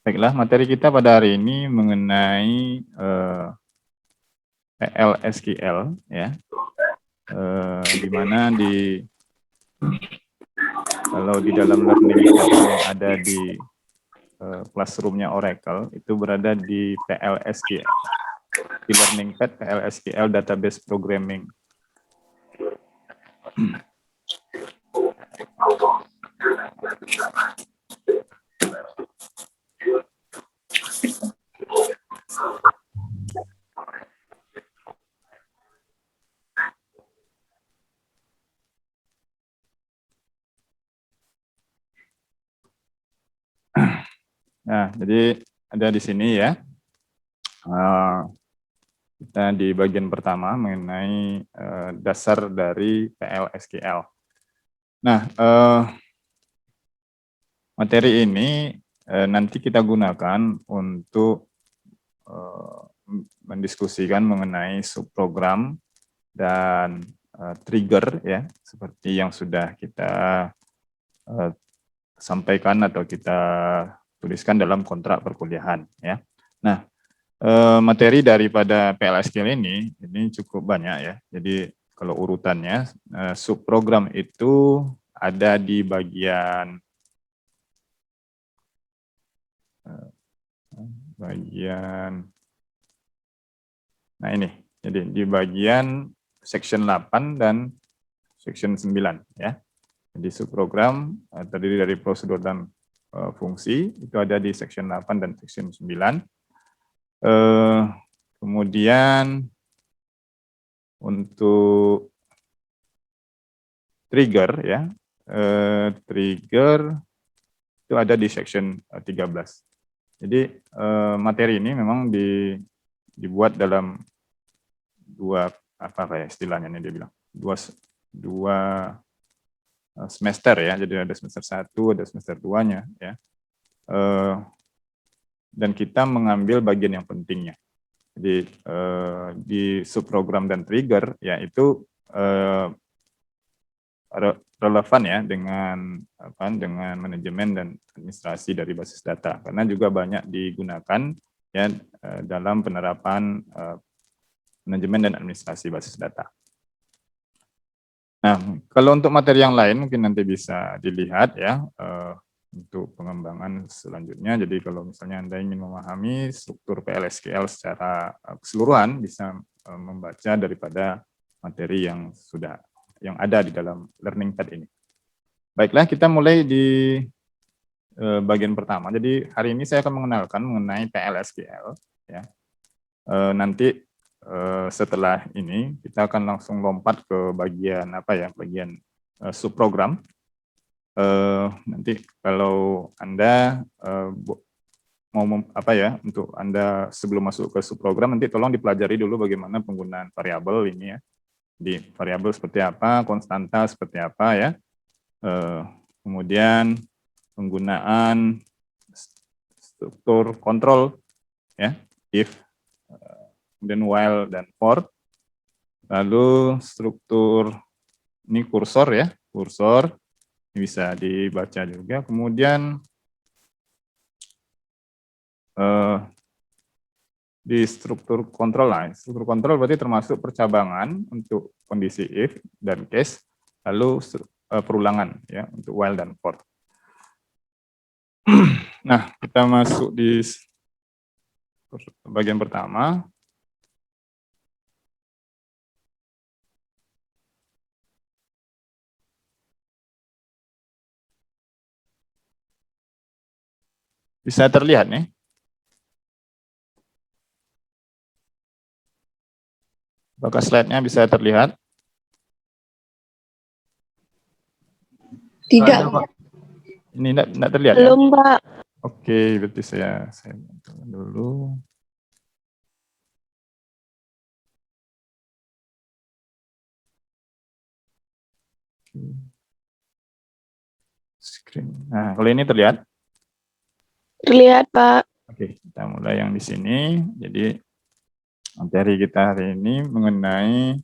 Baiklah, materi kita pada hari ini mengenai PLSQL, ya, di mana kalau di dalam learning pad yang ada di classroom-nya Oracle itu berada di PLSQL, di learning pad PLSQL database programming. Nah, jadi ada di sini ya. Kita di bagian pertama mengenai dasar dari PLSQL. Nah, materi ini nanti kita gunakan untuk mendiskusikan mengenai subprogram dan trigger ya, seperti yang sudah kita sampaikan atau kita tuliskan dalam kontrak perkuliahan ya. Nah, materi daripada PLSQL ini cukup banyak ya. Jadi kalau urutannya subprogram itu ada di bagian nah ini. Jadi di bagian section 8 dan section 9 ya. Jadi subprogram terdiri dari prosedur dan fungsi itu ada di section 8 dan section 9. Kemudian untuk trigger ya, trigger itu ada di section 13. Jadi materi ini memang dibuat dalam dua apa ya istilahnya ini dia bilang dua semester ya, jadi ada semester 1, ada semester 2-nya ya. Dan kita mengambil bagian yang pentingnya. Jadi di subprogram dan trigger ya itu relevan ya dengan manajemen dan administrasi dari basis data karena juga banyak digunakan ya dalam penerapan manajemen dan administrasi basis data. Nah, kalau untuk materi yang lain mungkin nanti bisa dilihat ya untuk pengembangan selanjutnya. Jadi kalau misalnya Anda ingin memahami struktur PLSQL secara keseluruhan bisa membaca daripada materi yang ada di dalam learning pad ini. Baiklah, kita mulai di bagian pertama. Jadi hari ini saya akan mengenalkan mengenai PLSQL ya. Nanti setelah ini kita akan langsung lompat ke bagian bagian subprogram. Nanti kalau Anda mau untuk Anda sebelum masuk ke subprogram nanti tolong dipelajari dulu bagaimana penggunaan variabel ini ya. Di variabel seperti apa, konstanta seperti apa ya. Kemudian penggunaan struktur kontrol ya, if, kemudian while dan for. Lalu struktur ini kursor ya, kursor ini bisa dibaca juga. Kemudian di struktur kontrol, struktur kontrol berarti termasuk percabangan untuk kondisi if dan case, lalu perulangan ya untuk while dan for. Nah, kita masuk di bagian pertama. Bisa terlihat nih? Apakah slide-nya bisa terlihat? Tidak. Ini tidak terlihat belum, ya? Pak. Oke, berarti saya dulu. Screen. Nah, kalau ini terlihat? Terlihat, Pak. Oke, kita mulai yang di sini. Jadi materi kita hari ini mengenai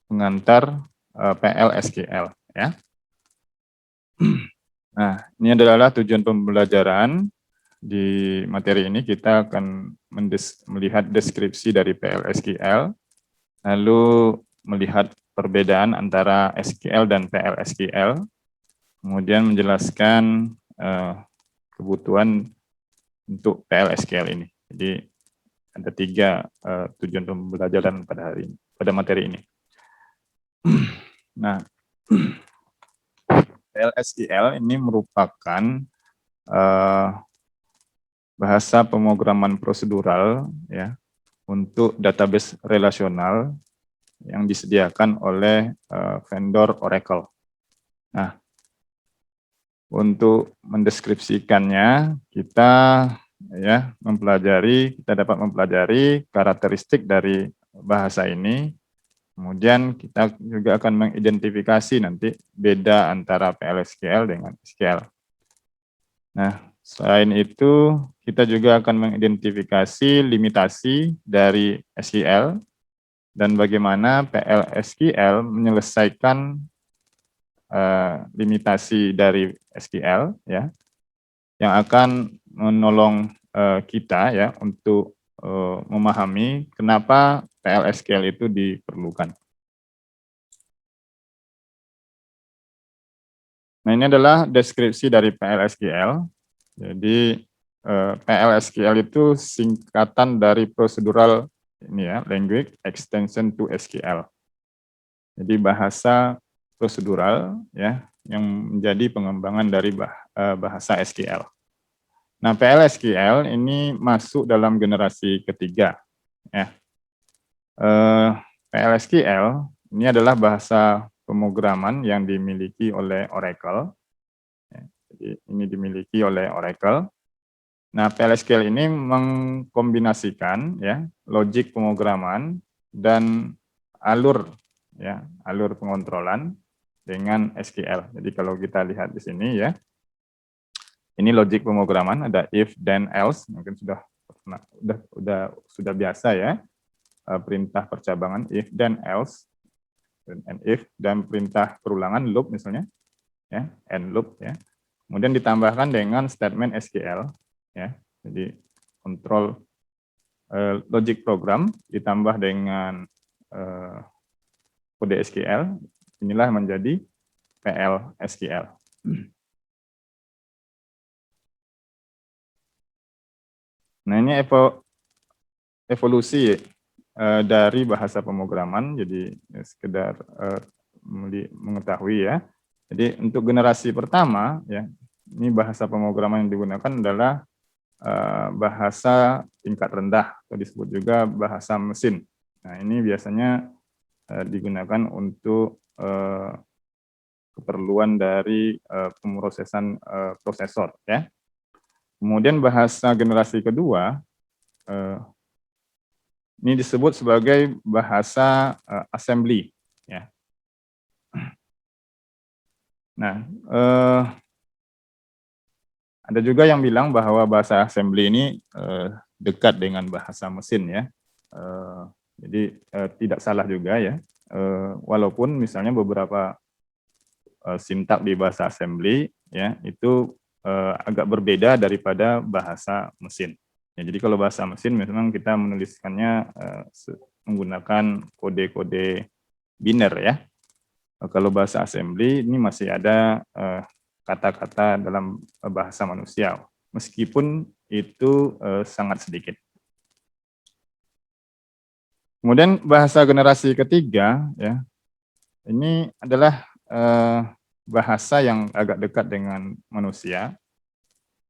pengantar PLSQL ya. Nah, ini adalah tujuan pembelajaran. Di materi ini kita akan melihat deskripsi dari PLSQL, lalu melihat perbedaan antara SQL dan PLSQL, kemudian menjelaskan kebutuhan untuk PLSQL ini. Jadi ada 3 tujuan pembelajaran pada materi ini. Nah, PLSQL ini merupakan bahasa pemrograman prosedural ya untuk database relasional yang disediakan oleh vendor Oracle. Nah, untuk mendeskripsikannya kita dapat mempelajari karakteristik dari bahasa ini. Kemudian kita juga akan mengidentifikasi nanti beda antara PLSQL dengan SQL. Nah, selain itu kita juga akan mengidentifikasi limitasi dari SQL dan bagaimana PLSQL menyelesaikan limitasi dari SQL ya, yang akan menolong kita ya untuk memahami kenapa PLSQL itu diperlukan. Nah, ini adalah deskripsi dari PLSQL. Jadi PLSQL itu singkatan dari procedural language extension to SQL. Jadi bahasa prosedural ya yang menjadi pengembangan dari bahasa SQL. Nah, PLSQL ini masuk dalam generasi ketiga. Ya. PLSQL ini adalah bahasa pemrograman yang dimiliki oleh Oracle. Ya, jadi ini dimiliki oleh Oracle. Nah, PLSQL ini mengkombinasikan ya logik pemrograman dan alur pengontrolan dengan SQL. Jadi kalau kita lihat di sini ya, ini logik pemrograman, ada if then else, mungkin sudah biasa ya, perintah percabangan if then else, and if, dan perintah perulangan loop misalnya, ya, and loop ya. Kemudian ditambahkan dengan statement SQL, ya, jadi kontrol logic program ditambah dengan kode SQL, inilah menjadi PLSQL. Nah, ini evolusi dari bahasa pemrograman, jadi sekedar mengetahui ya. Jadi untuk generasi pertama ya, ini bahasa pemrograman yang digunakan adalah bahasa tingkat rendah atau disebut juga bahasa mesin. Nah, ini biasanya digunakan untuk keperluan dari pemrosesan prosesor ya. Kemudian bahasa generasi kedua ini disebut sebagai bahasa assembly ya. Nah, ada juga yang bilang bahwa bahasa assembly ini dekat dengan bahasa mesin ya. Jadi tidak salah juga ya. Walaupun misalnya beberapa sintak di bahasa assembly ya itu agak berbeda daripada bahasa mesin. Ya, jadi kalau bahasa mesin memang kita menuliskannya menggunakan kode-kode biner ya. Kalau bahasa assembly ini masih ada kata-kata dalam bahasa manusia, meskipun itu sangat sedikit. Kemudian bahasa generasi ketiga ya, ini adalah bahasa yang agak dekat dengan manusia.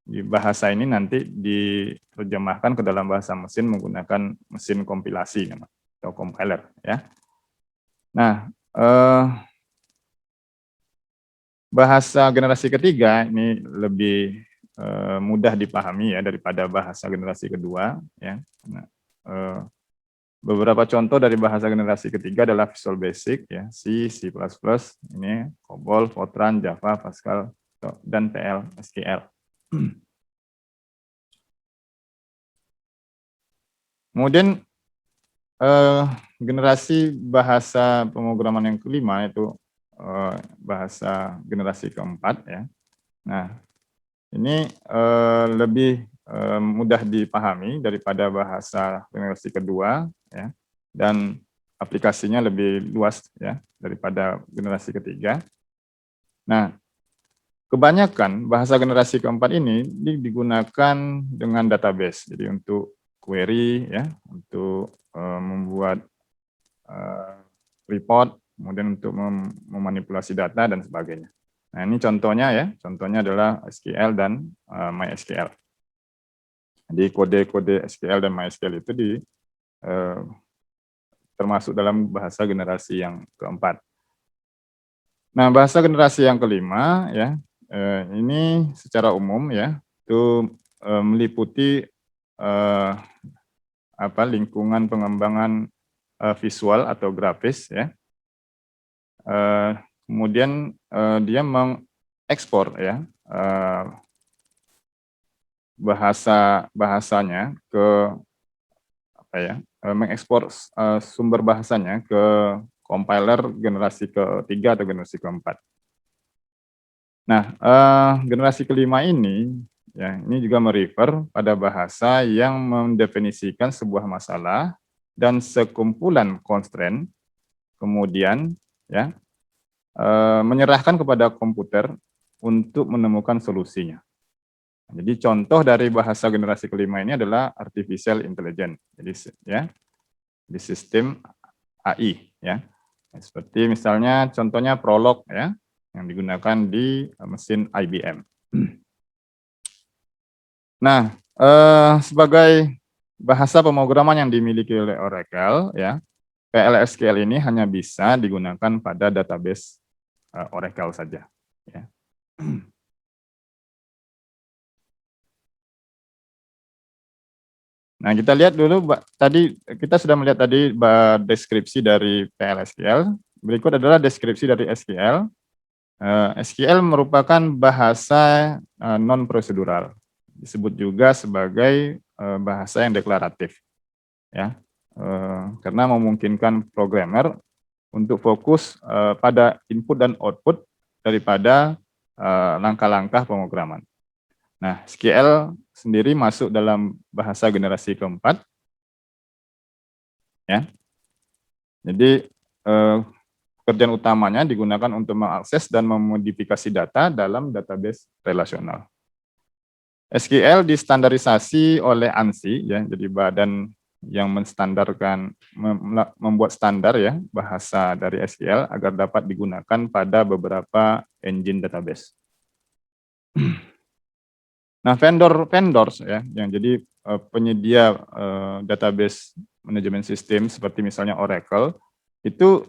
Di bahasa ini nanti diterjemahkan ke dalam bahasa mesin menggunakan mesin kompilasi atau compiler ya. Nah, bahasa generasi ketiga ini lebih mudah dipahami ya daripada bahasa generasi kedua ya. Nah, beberapa contoh dari bahasa generasi ketiga adalah Visual Basic ya, C, C++, ini COBOL, Fortran, Java, Pascal, dan PLSQL. Kemudian generasi bahasa pemrograman yang kelima itu bahasa generasi keempat ya. Nah, ini lebih mudah dipahami daripada bahasa generasi kedua, ya, dan aplikasinya lebih luas ya daripada generasi ketiga. Nah, kebanyakan bahasa generasi keempat ini digunakan dengan database, jadi untuk query ya, untuk membuat report, kemudian untuk memanipulasi data dan sebagainya. Nah, ini contohnya ya, contohnya adalah SQL dan MySQL. Jadi kode-kode SQL dan MySQL itu termasuk dalam bahasa generasi yang keempat. Nah, bahasa generasi yang kelima ya, ini secara umum ya, itu meliputi lingkungan pengembangan visual atau grafis ya. Kemudian dia mengekspor ya bahasanya ke mengekspor sumber bahasanya ke compiler generasi ketiga atau generasi keempat. Nah, generasi kelima ini ya, ini juga merefer pada bahasa yang mendefinisikan sebuah masalah dan sekumpulan constraint, kemudian ya menyerahkan kepada komputer untuk menemukan solusinya. Jadi contoh dari bahasa generasi kelima ini adalah artificial intelligence. Jadi ya, di sistem AI ya. Seperti misalnya contohnya Prolog ya, yang digunakan di mesin IBM. Nah, sebagai bahasa pemrograman yang dimiliki oleh Oracle ya, PLSQL ini hanya bisa digunakan pada database Oracle saja ya. Nah, kita lihat dulu, tadi kita sudah melihat tadi deskripsi dari PLSQL. Berikut adalah deskripsi dari SQL. SQL merupakan bahasa non-prosedural, disebut juga sebagai bahasa yang deklaratif, ya, karena memungkinkan programmer untuk fokus pada input dan output daripada langkah-langkah pemrograman. Nah, SQL sendiri masuk dalam bahasa generasi keempat, ya. Jadi pekerjaan utamanya digunakan untuk mengakses dan memodifikasi data dalam database relasional. SQL distandarisasi oleh ANSI, ya, jadi badan yang menstandarkan, membuat standar ya bahasa dari SQL agar dapat digunakan pada beberapa engine database. Nah, vendors ya, yang jadi penyedia database manajemen sistem seperti misalnya Oracle, itu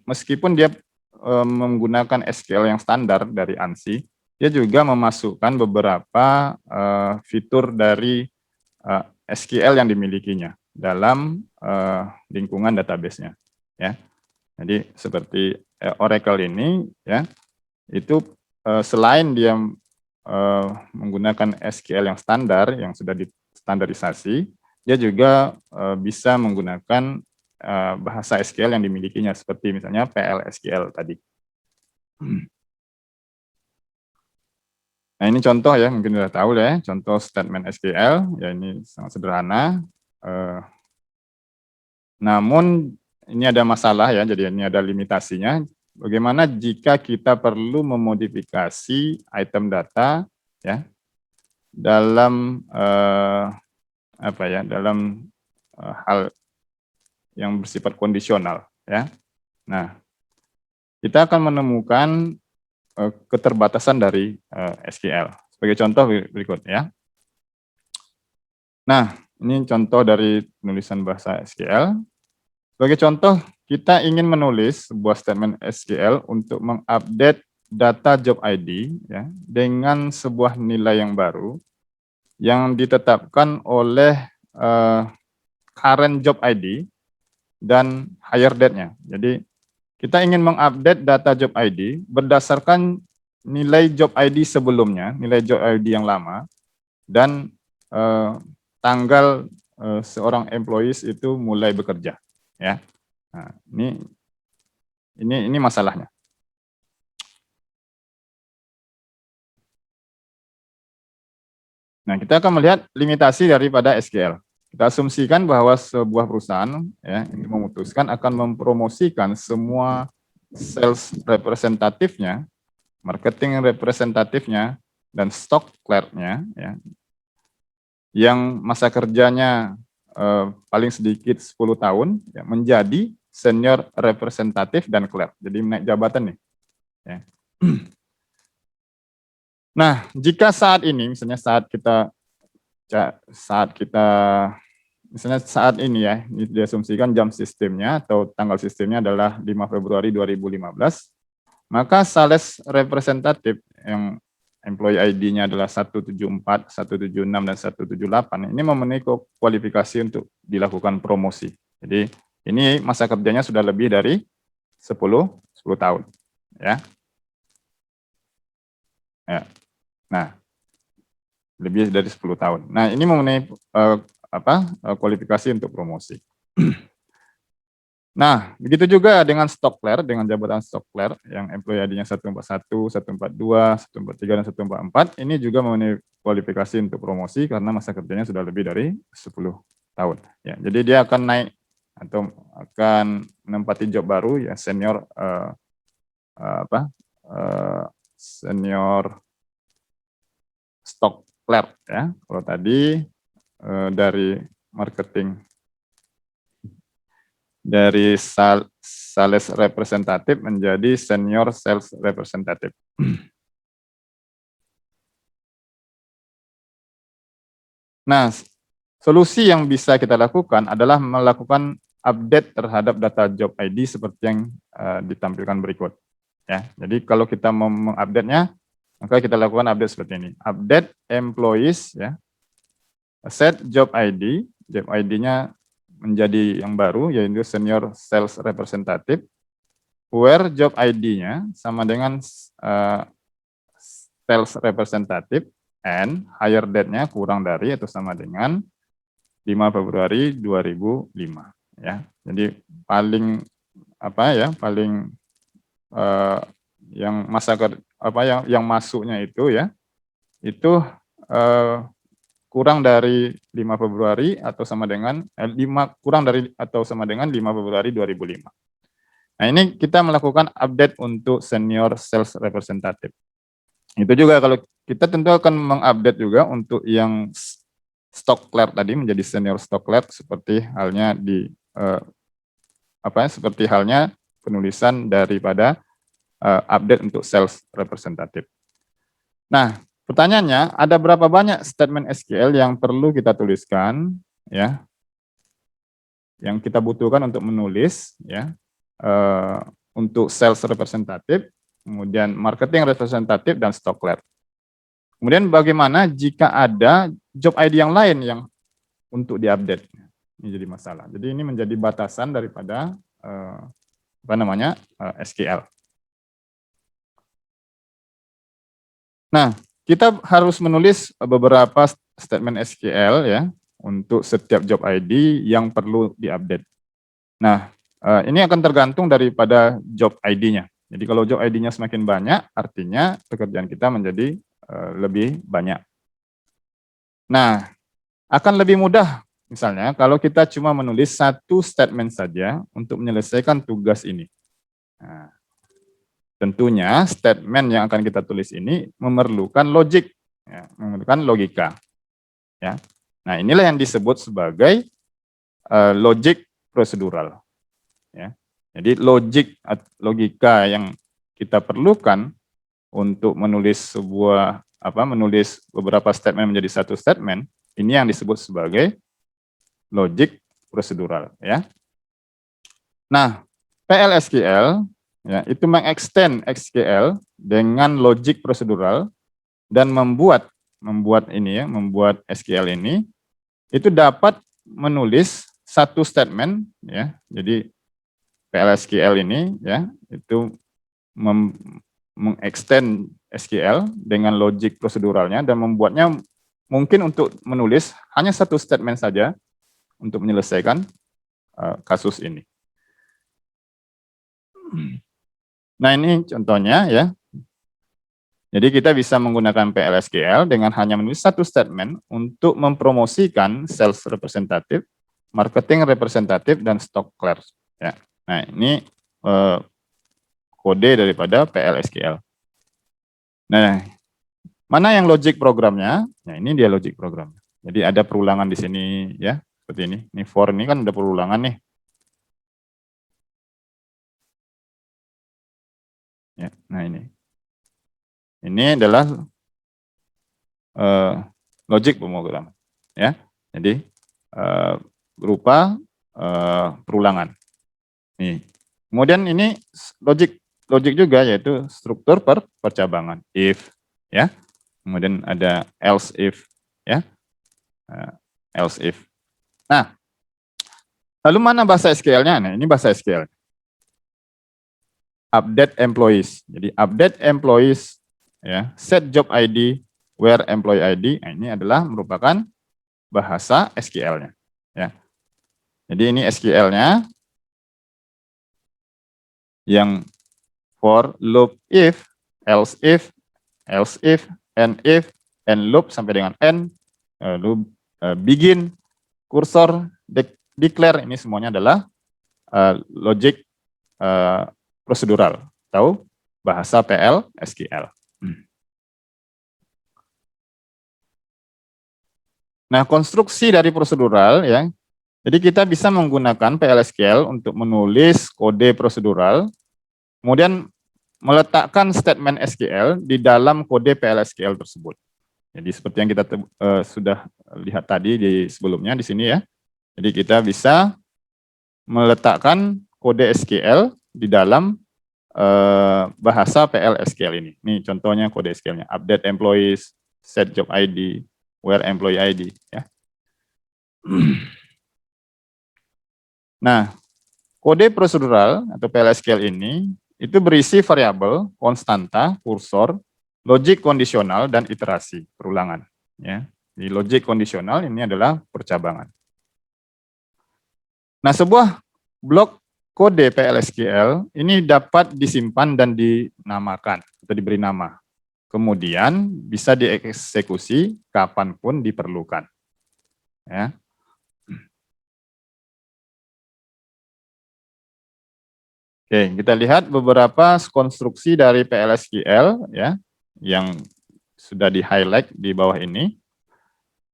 meskipun dia menggunakan SQL yang standar dari ANSI, dia juga memasukkan beberapa fitur dari SQL yang dimilikinya dalam lingkungan database-nya. Ya, jadi seperti Oracle ini, ya, itu selain dia menggunakan SQL yang standar, yang sudah distandarisasi, dia juga bisa menggunakan bahasa SQL yang dimilikinya, seperti misalnya PLSQL tadi. Nah, ini contoh ya, mungkin sudah tahu ya, contoh statement SQL, ya ini sangat sederhana. Namun ini ada masalah ya, jadi ini ada limitasinya. Bagaimana jika kita perlu memodifikasi item data ya dalam dalam hal yang bersifat kondisional ya. Nah, kita akan menemukan keterbatasan dari SQL. Sebagai contoh berikut ya. Nah, ini contoh dari penulisan bahasa SQL. Sebagai contoh, kita ingin menulis sebuah statement SQL untuk mengupdate data job ID ya, dengan sebuah nilai yang baru yang ditetapkan oleh current job ID dan hire date-nya. Jadi kita ingin mengupdate data job ID berdasarkan nilai job ID sebelumnya, nilai job ID yang lama, dan tanggal seorang employees itu mulai bekerja. Ya, nah, ini masalahnya. Nah, kita akan melihat limitasi daripada SQL. Kita asumsikan bahwa sebuah perusahaan ya ini memutuskan akan mempromosikan semua sales representatifnya, marketing representatifnya, dan stock clerk-nya ya, yang masa kerjanya paling sedikit 10 tahun ya, menjadi senior representatif dan clerk. Jadi naik jabatan nih. Ya. Nah, jika saat ini misalnya saat kita misalnya saat ini ya, diasumsikan jam sistemnya atau tanggal sistemnya adalah 5 Februari 2015, maka sales representatif yang employee ID-nya adalah 174, 176, dan 178, ini memenuhi kualifikasi untuk dilakukan promosi. Jadi ini masa kerjanya sudah lebih dari 10 tahun. Ya. Nah, lebih dari 10 tahun. Nah, ini memenuhi kualifikasi untuk promosi. Nah, begitu juga dengan stock clerk, dengan jabatan stock clerk yang employee ID-nya 141, 142, 143, dan 144, ini juga memenuhi kualifikasi untuk promosi karena masa kerjanya sudah lebih dari 10 tahun. Ya, jadi dia akan naik atau akan menempati job baru ya senior senior stock clerk ya. Kalau tadi dari marketing dari sales representatif menjadi senior sales representatif. Nah, solusi yang bisa kita lakukan adalah melakukan update terhadap data job ID seperti yang ditampilkan berikut. Ya, jadi kalau kita mau mengupdate-nya, maka kita lakukan update seperti ini. Update employees, ya, set job ID, job ID-nya menjadi yang baru, yaitu senior sales representative, where job ID-nya sama dengan sales representative, and hire date-nya kurang dari atau sama dengan 5 Februari 2005. Ya, jadi paling paling yang masa yang masuknya itu ya, itu kurang dari 5 Februari atau sama dengan kurang dari atau sama dengan 5 Februari 2005. Nah, ini kita melakukan update untuk senior sales representative. Itu juga kalau kita tentu akan mengupdate juga untuk yang stock clerk tadi menjadi senior stock clerk seperti halnya di seperti halnya penulisan daripada update untuk sales representative. Nah, pertanyaannya, ada berapa banyak statement SQL yang perlu kita tuliskan, ya, yang kita butuhkan untuk menulis, ya, untuk sales representative, kemudian marketing representative, dan stock clerk. Kemudian bagaimana jika ada job ID yang lain yang untuk diupdate? Ini jadi masalah. Jadi ini menjadi batasan daripada SQL. Nah, kita harus menulis beberapa statement SQL ya untuk setiap job ID yang perlu diupdate. Nah, ini akan tergantung daripada job ID-nya. Jadi kalau job ID-nya semakin banyak, artinya pekerjaan kita menjadi lebih banyak. Nah, akan lebih mudah misalnya kalau kita cuma menulis satu statement saja untuk menyelesaikan tugas ini. Nah, tentunya statement yang akan kita tulis ini memerlukan logic, ya, memerlukan logika. Ya. Nah, inilah yang disebut sebagai logic prosedural. Ya. Jadi logika yang kita perlukan untuk menulis menulis beberapa statement menjadi satu statement, ini yang disebut sebagai logic prosedural. Ya. Nah, PL/SQL ya, itu mengextend SQL dengan logic prosedural dan membuat SQL ini itu dapat menulis satu statement ya. Jadi PL/SQL ini ya itu mengextend SQL dengan logic proseduralnya dan membuatnya mungkin untuk menulis hanya satu statement saja untuk menyelesaikan kasus ini. Nah, ini contohnya ya. Jadi kita bisa menggunakan PLSQL dengan hanya menulis satu statement untuk mempromosikan sales representative, marketing representative, dan stock clerk. Ya. Nah, ini kode daripada PLSQL. Nah, mana yang logic programnya? Nah, ini dia logic programnya. Jadi ada perulangan di sini ya, seperti ini. Ini for ini kan ada perulangan nih. Ya, nah ini. Ini adalah logic pemrograman ya. Jadi berupa perulangan. Nih. Kemudian ini logic juga, yaitu struktur percabangan, if ya. Kemudian ada else if ya. Else if. Nah, lalu mana bahasa SQL-nya? Nah, ini bahasa SQL. Update employees. Jadi update employees ya, set job ID, where employee ID. Nah, ini adalah merupakan bahasa SQL-nya ya. Jadi ini SQL-nya yang for, loop, if, else if, and loop sampai dengan end, loop, begin, cursor, declare, ini semuanya adalah logic prosedural atau bahasa PLSQL. Nah, konstruksi dari prosedural ya. Jadi kita bisa menggunakan PLSQL untuk menulis kode prosedural, kemudian meletakkan statement SQL di dalam kode PLSQL tersebut. Jadi seperti yang kita sudah lihat tadi di sebelumnya di sini ya. Jadi kita bisa meletakkan kode SQL di dalam bahasa PLSQL ini. Ini contohnya kode SQL-nya. Update employees, set job ID, where employee ID ya. Nah, kode prosedural atau PLSQL ini itu berisi variabel, konstanta, kursor, logic kondisional, dan iterasi, perulangan. Ya. Di logic kondisional ini adalah percabangan. Nah, sebuah blok kode PLSQL ini dapat disimpan dan dinamakan atau diberi nama. Kemudian bisa dieksekusi kapanpun diperlukan. Ya. Oke, kita lihat beberapa konstruksi dari PLSQL ya, yang sudah di-highlight di bawah ini.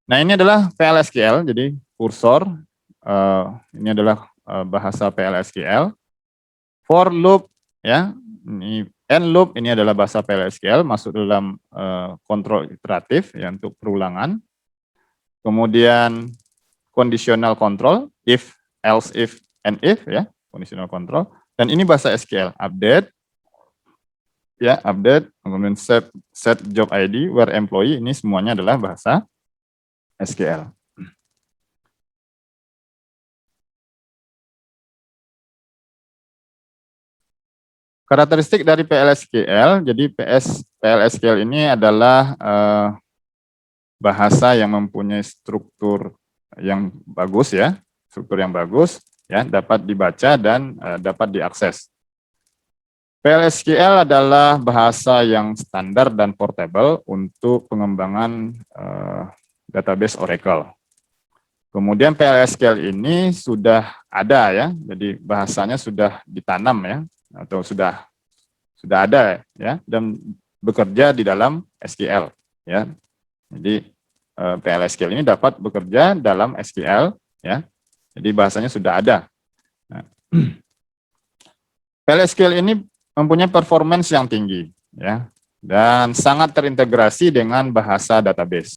Nah, ini adalah PLSQL, jadi kursor, ini adalah bahasa PLSQL. For loop, ya, ini end loop, ini adalah bahasa PLSQL, masuk dalam kontrol iteratif ya, untuk perulangan. Kemudian conditional control, if, else if, and if, ya, conditional control. Dan ini bahasa SQL, update, ya, update, kemudian set job ID, where employee, ini semuanya adalah bahasa SQL. Karakteristik dari PLSQL, jadi PLSQL ini adalah bahasa yang mempunyai struktur yang bagus ya, ya, dapat dibaca dan dapat diakses. PLSQL adalah bahasa yang standar dan portable untuk pengembangan database Oracle. Kemudian PLSQL ini sudah ada ya, jadi bahasanya sudah ditanam ya, atau sudah ada ya, dan bekerja di dalam SQL ya. Jadi PLSQL ini dapat bekerja dalam SQL ya. Jadi bahasanya sudah ada. Nah, PLSQL ini mempunyai performance yang tinggi ya, dan sangat terintegrasi dengan bahasa database.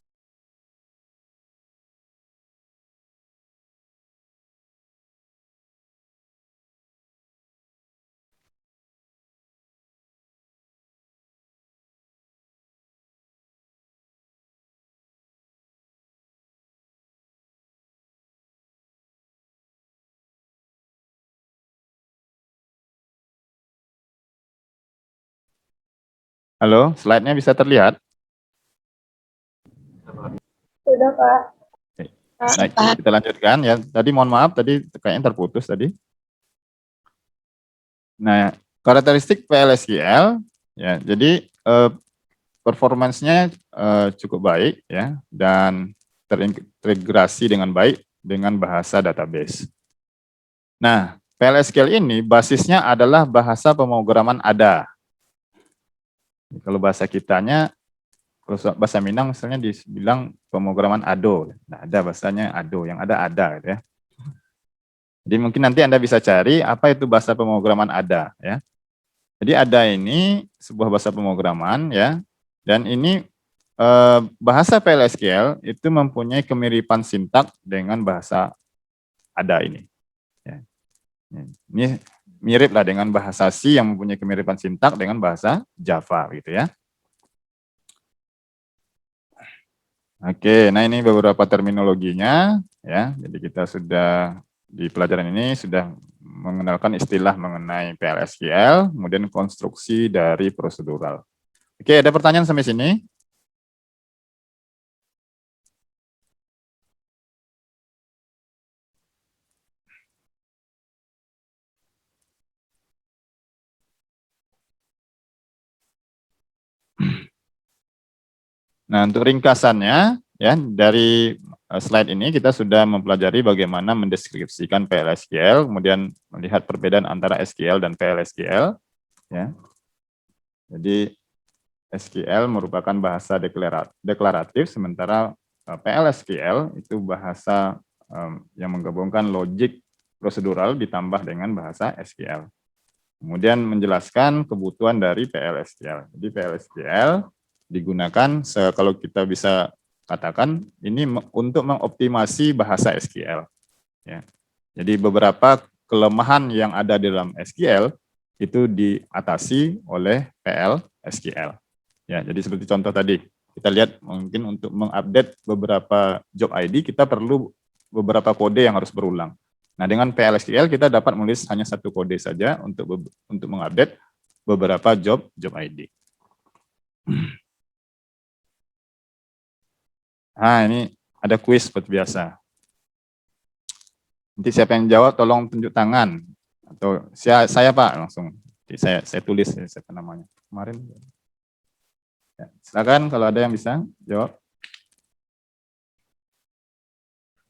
Halo, slide-nya bisa terlihat? Sudah, Pak. Baik, kita lanjutkan ya. Tadi mohon maaf, tadi kayaknya terputus tadi. Nah, karakteristik PLSQL ya. Jadi performance-nya cukup baik ya, dan terintegrasi dengan baik dengan bahasa database. Nah, PLSQL ini basisnya adalah bahasa pemrograman ADA. Kalau bahasa kitanya, kalau bahasa Minang misalnya dibilang pemrograman ADO. Nah, ada bahasanya ADO, yang ada ADA gitu ya. Jadi mungkin nanti Anda bisa cari apa itu bahasa pemrograman ADA ya. Jadi ADA ini sebuah bahasa pemrograman ya. Dan ini bahasa PLSQL itu mempunyai kemiripan sintak dengan bahasa ADA ini. Ya. Ini mirip lah dengan bahasa C yang mempunyai kemiripan sintak dengan bahasa Java gitu ya. Oke, nah ini beberapa terminologinya ya. Jadi kita sudah di pelajaran ini sudah mengenalkan istilah mengenai PLSQL, kemudian konstruksi dari prosedural. Oke, ada pertanyaan sampai sini? Nah, untuk ringkasannya, ya dari slide ini kita sudah mempelajari bagaimana mendeskripsikan PLSQL, kemudian melihat perbedaan antara SQL dan PLSQL. Ya. Jadi SQL merupakan bahasa deklaratif, sementara PLSQL itu bahasa yang menggabungkan logik prosedural ditambah dengan bahasa SQL. Kemudian menjelaskan kebutuhan dari PLSQL. Jadi PLSQL digunakan kalau kita bisa katakan ini untuk mengoptimasi bahasa SQL. Ya. Jadi beberapa kelemahan yang ada di dalam SQL itu diatasi oleh PLSQL. Ya, jadi seperti contoh tadi kita lihat mungkin untuk mengupdate beberapa job ID kita perlu beberapa kode yang harus berulang. Nah, dengan PLSQL kita dapat menulis hanya satu kode saja untuk mengupdate beberapa job ID. Nah, ini ada kuis seperti biasa. Nanti siapa yang jawab tolong tunjuk tangan atau saya Pak langsung. Jadi saya tulis siapa namanya kemarin. Ya, silakan kalau ada yang bisa jawab.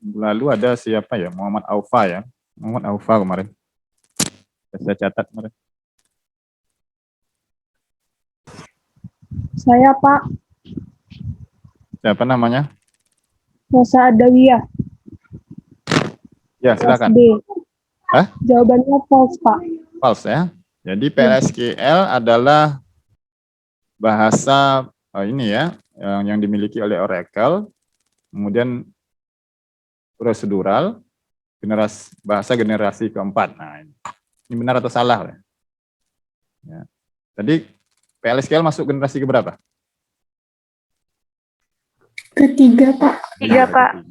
Lalu ada siapa ya? Muhammad Aufa ya. Muhammad Aufa kemarin. Saya catat kemarin. Saya Pak, Siapa namanya? Rosa Adawiyah. Ya, silakan. D. Hah? Jawabannya false, Pak. False ya. Jadi PLSQL adalah bahasa ini ya yang dimiliki oleh Oracle. Kemudian prosedural, bahasa generasi keempat. Nah, ini benar atau salah? Ya. Tadi PLSQL masuk generasi keberapa? Ketiga, Pak. Ketiga, Pak.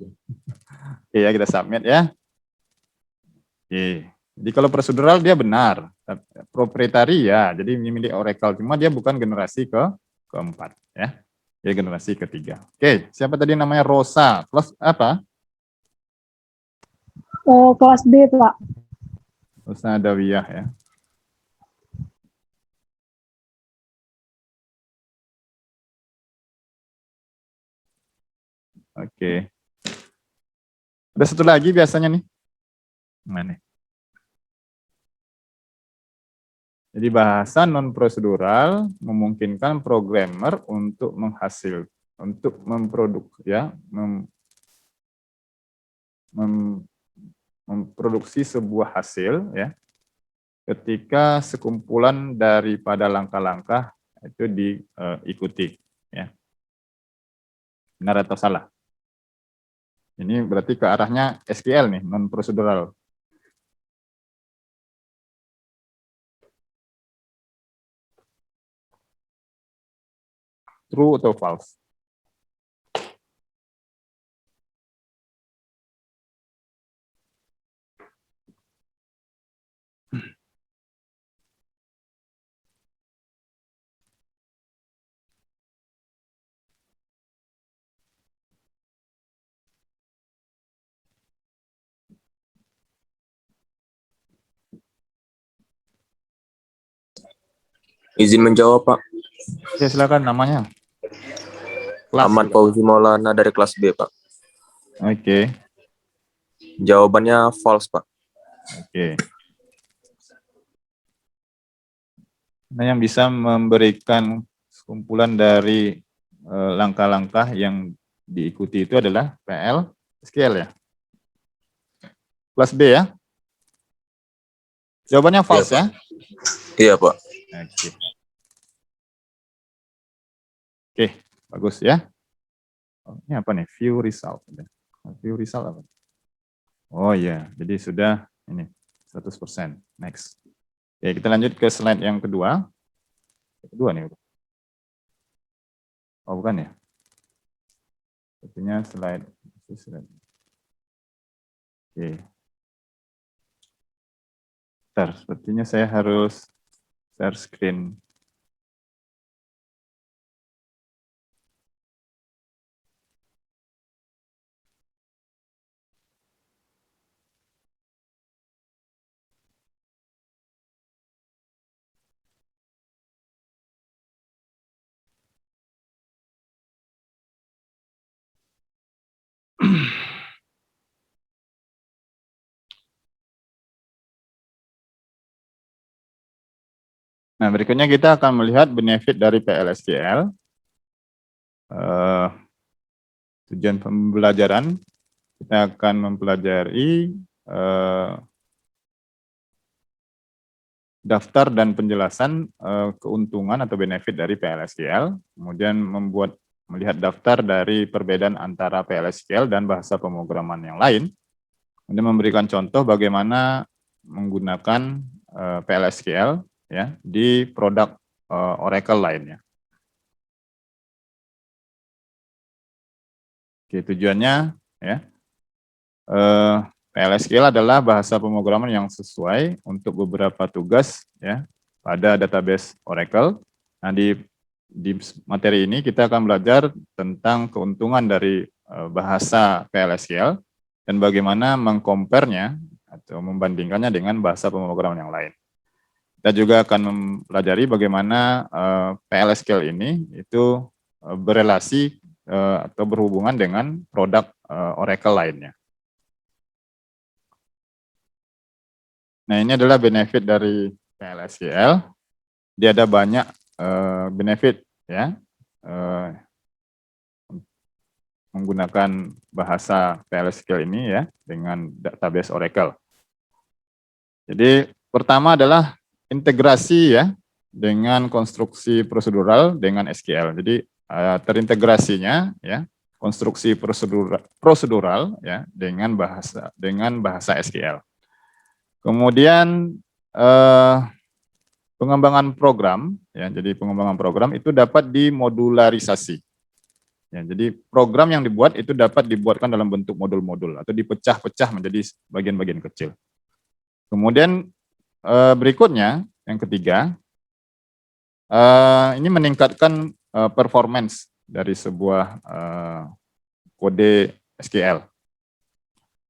Oke ya, kita submit ya. Oke. Jadi kalau prosedural dia benar. Proprietary ya, jadi ini milik Oracle. Cuma dia bukan generasi keempat. Ya. Dia generasi ketiga. Oke, siapa tadi namanya Rosa? Plus apa? Kelas B, Pak. Rosa Adawiyah ya. Oke. Ada satu lagi biasanya nih. Mana? Jadi bahasa non prosedural memungkinkan programmer untuk memproduksi sebuah hasil ya ketika sekumpulan daripada langkah-langkah itu diikuti ya. Benar atau salah? Ini berarti ke arahnya SQL nih, non prosedural. True atau false? Izin menjawab, Pak. Ya, silakan namanya. Kelas Aman juga. Fauzi Maulana dari kelas B, Pak. Oke. Jawabannya false, Pak. Oke. Nah, yang bisa memberikan kumpulan dari langkah-langkah yang diikuti itu adalah PL SQL ya. Kelas B ya. Jawabannya false ya. Iya, Pak. Oke. Oke, bagus ya. Oh, ini apa nih? View result. View result apa? Oh iya, jadi sudah ini 100%. Next. Oke, kita lanjut ke slide yang kedua. Kedua nih. Oh, bukan ya? Sepertinya slide. Oke. Bentar, sepertinya saya harus share screen. Nah, berikutnya kita akan melihat benefit dari PLSQL. Tujuan pembelajaran, kita akan mempelajari daftar dan penjelasan keuntungan atau benefit dari PLSQL, kemudian melihat daftar dari perbedaan antara PLSQL dan bahasa pemrograman yang lain, kemudian memberikan contoh bagaimana menggunakan PLSQL ya di produk Oracle lainnya. Oke, tujuannya ya PLSQL adalah bahasa pemrograman yang sesuai untuk beberapa tugas ya pada database Oracle. Nah, di materi ini kita akan belajar tentang keuntungan dari bahasa PLSQL dan bagaimana mengcompare-nya atau membandingkannya dengan bahasa pemrograman yang lain. Kita juga akan mempelajari bagaimana PLSQL ini itu berelasi atau berhubungan dengan produk Oracle lainnya. Nah, ini adalah benefit dari PLSQL. Dia ada banyak benefit ya menggunakan bahasa PLSQL ini ya dengan database Oracle. Jadi pertama adalah integrasi ya dengan konstruksi prosedural dengan SQL. Jadi terintegrasinya ya konstruksi prosedural ya dengan bahasa SQL. Kemudian pengembangan program, ya, jadi pengembangan program itu dapat dimodularisasi. Ya, jadi program yang dibuat itu dapat dibuatkan dalam bentuk modul-modul atau dipecah-pecah menjadi bagian-bagian kecil. Kemudian berikutnya, yang ketiga, ini meningkatkan performance dari sebuah kode SQL.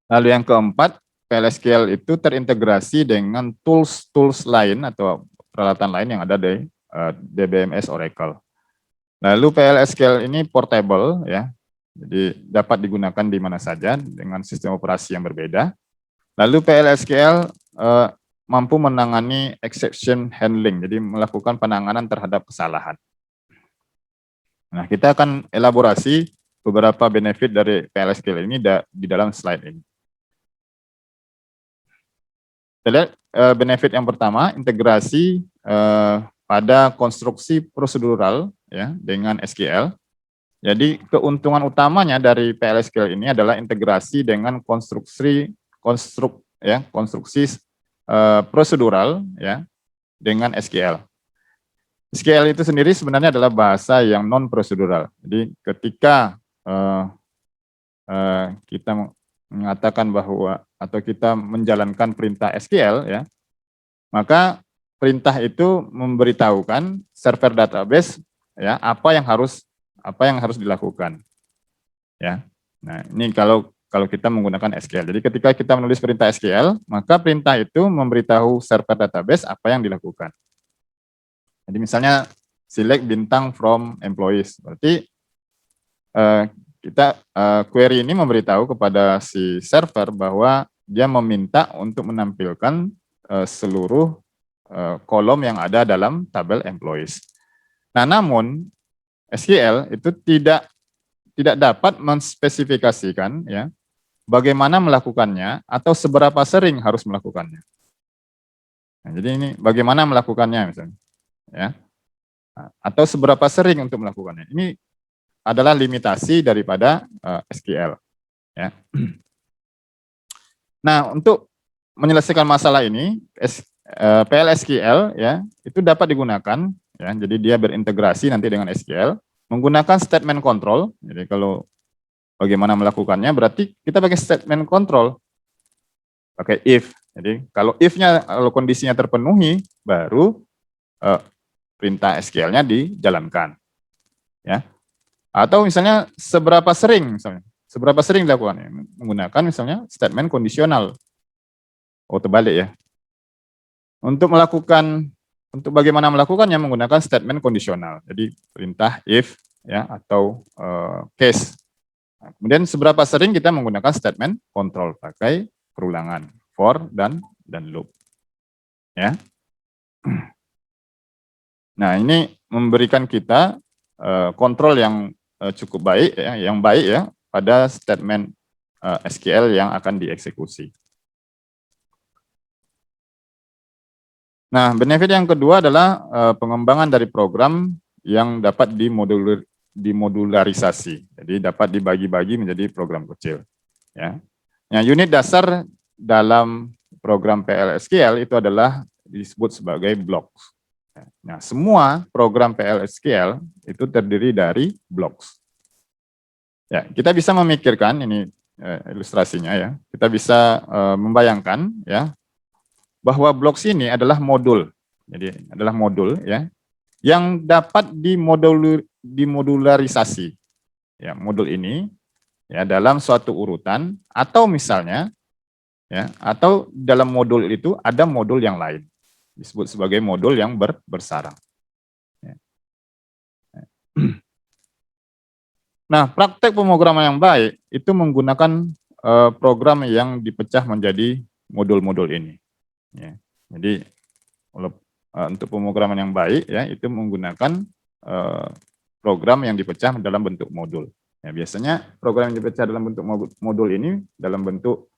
Lalu yang keempat, PLSQL itu terintegrasi dengan tools lain atau peralatan lain yang ada di DBMS Oracle. Lalu PLSQL ini portable ya, jadi dapat digunakan di mana saja dengan sistem operasi yang berbeda. Lalu PLSQL mampu menangani exception handling, jadi melakukan penanganan terhadap kesalahan. Nah, kita akan elaborasi beberapa benefit dari PLSQL ini di dalam slide ini. Kita lihat benefit yang pertama, integrasi pada konstruksi prosedural ya dengan SQL. Jadi keuntungan utamanya dari PLSQL ini adalah integrasi dengan konstruksi prosedural ya dengan SQL. SQL itu sendiri sebenarnya adalah bahasa yang non prosedural. Jadi ketika kita mengatakan bahwa atau kita menjalankan perintah SQL ya, maka perintah itu memberitahukan server database ya apa yang harus dilakukan ya. Nah, ini kalau kita menggunakan SQL. Jadi ketika kita menulis perintah SQL, maka perintah itu memberitahu server database apa yang dilakukan. Jadi misalnya select bintang from employees, berarti kita query ini memberitahu kepada si server bahwa dia meminta untuk menampilkan seluruh kolom yang ada dalam tabel employees. Nah, namun SQL itu tidak dapat menspesifikasikan ya bagaimana melakukannya atau seberapa sering harus melakukannya. Nah, jadi ini bagaimana melakukannya misalnya, ya, atau seberapa sering untuk melakukannya. Ini adalah limitasi daripada SQL. Ya. Nah, untuk menyelesaikan masalah ini, PL/SQL ya itu dapat digunakan. Ya, jadi dia berintegrasi nanti dengan SQL menggunakan statement control. Jadi kalau bagaimana melakukannya, berarti kita pakai statement control, pakai if. Jadi kalau if-nya, kalau kondisinya terpenuhi, baru perintah SQL-nya dijalankan. Ya. Atau misalnya seberapa sering dilakukan, menggunakan misalnya statement kondisional. Oh, terbalik ya. Untuk bagaimana melakukannya menggunakan statement kondisional. Jadi perintah if ya atau case. Nah, kemudian seberapa sering kita menggunakan statement control pakai perulangan for dan loop. Ya. Nah, ini memberikan kita kontrol yang cukup baik ya, pada statement SQL yang akan dieksekusi. Nah, benefit yang kedua adalah pengembangan dari program yang dapat dimodularisasi. Jadi dapat dibagi-bagi menjadi program kecil. Ya. Nah, unit dasar dalam program PL/SQL itu adalah disebut sebagai blocks. Nah, semua program PL/SQL itu terdiri dari blocks. Ya, kita bisa memikirkan ini ilustrasinya ya. Kita bisa membayangkan ya bahwa blocks ini adalah modul. Jadi adalah modul ya yang dapat dimodularisasi. Ya, modul ini ya dalam suatu urutan atau misalnya ya atau dalam modul itu ada modul yang lain. Disebut sebagai modul yang bersarang. Nah, praktek pemrograman yang baik itu menggunakan program yang dipecah menjadi modul-modul ini. Ya. Jadi untuk pemrograman yang baik ya itu menggunakan program yang dipecah dalam bentuk modul. Ya, biasanya program yang dipecah dalam bentuk modul ini dalam bentuk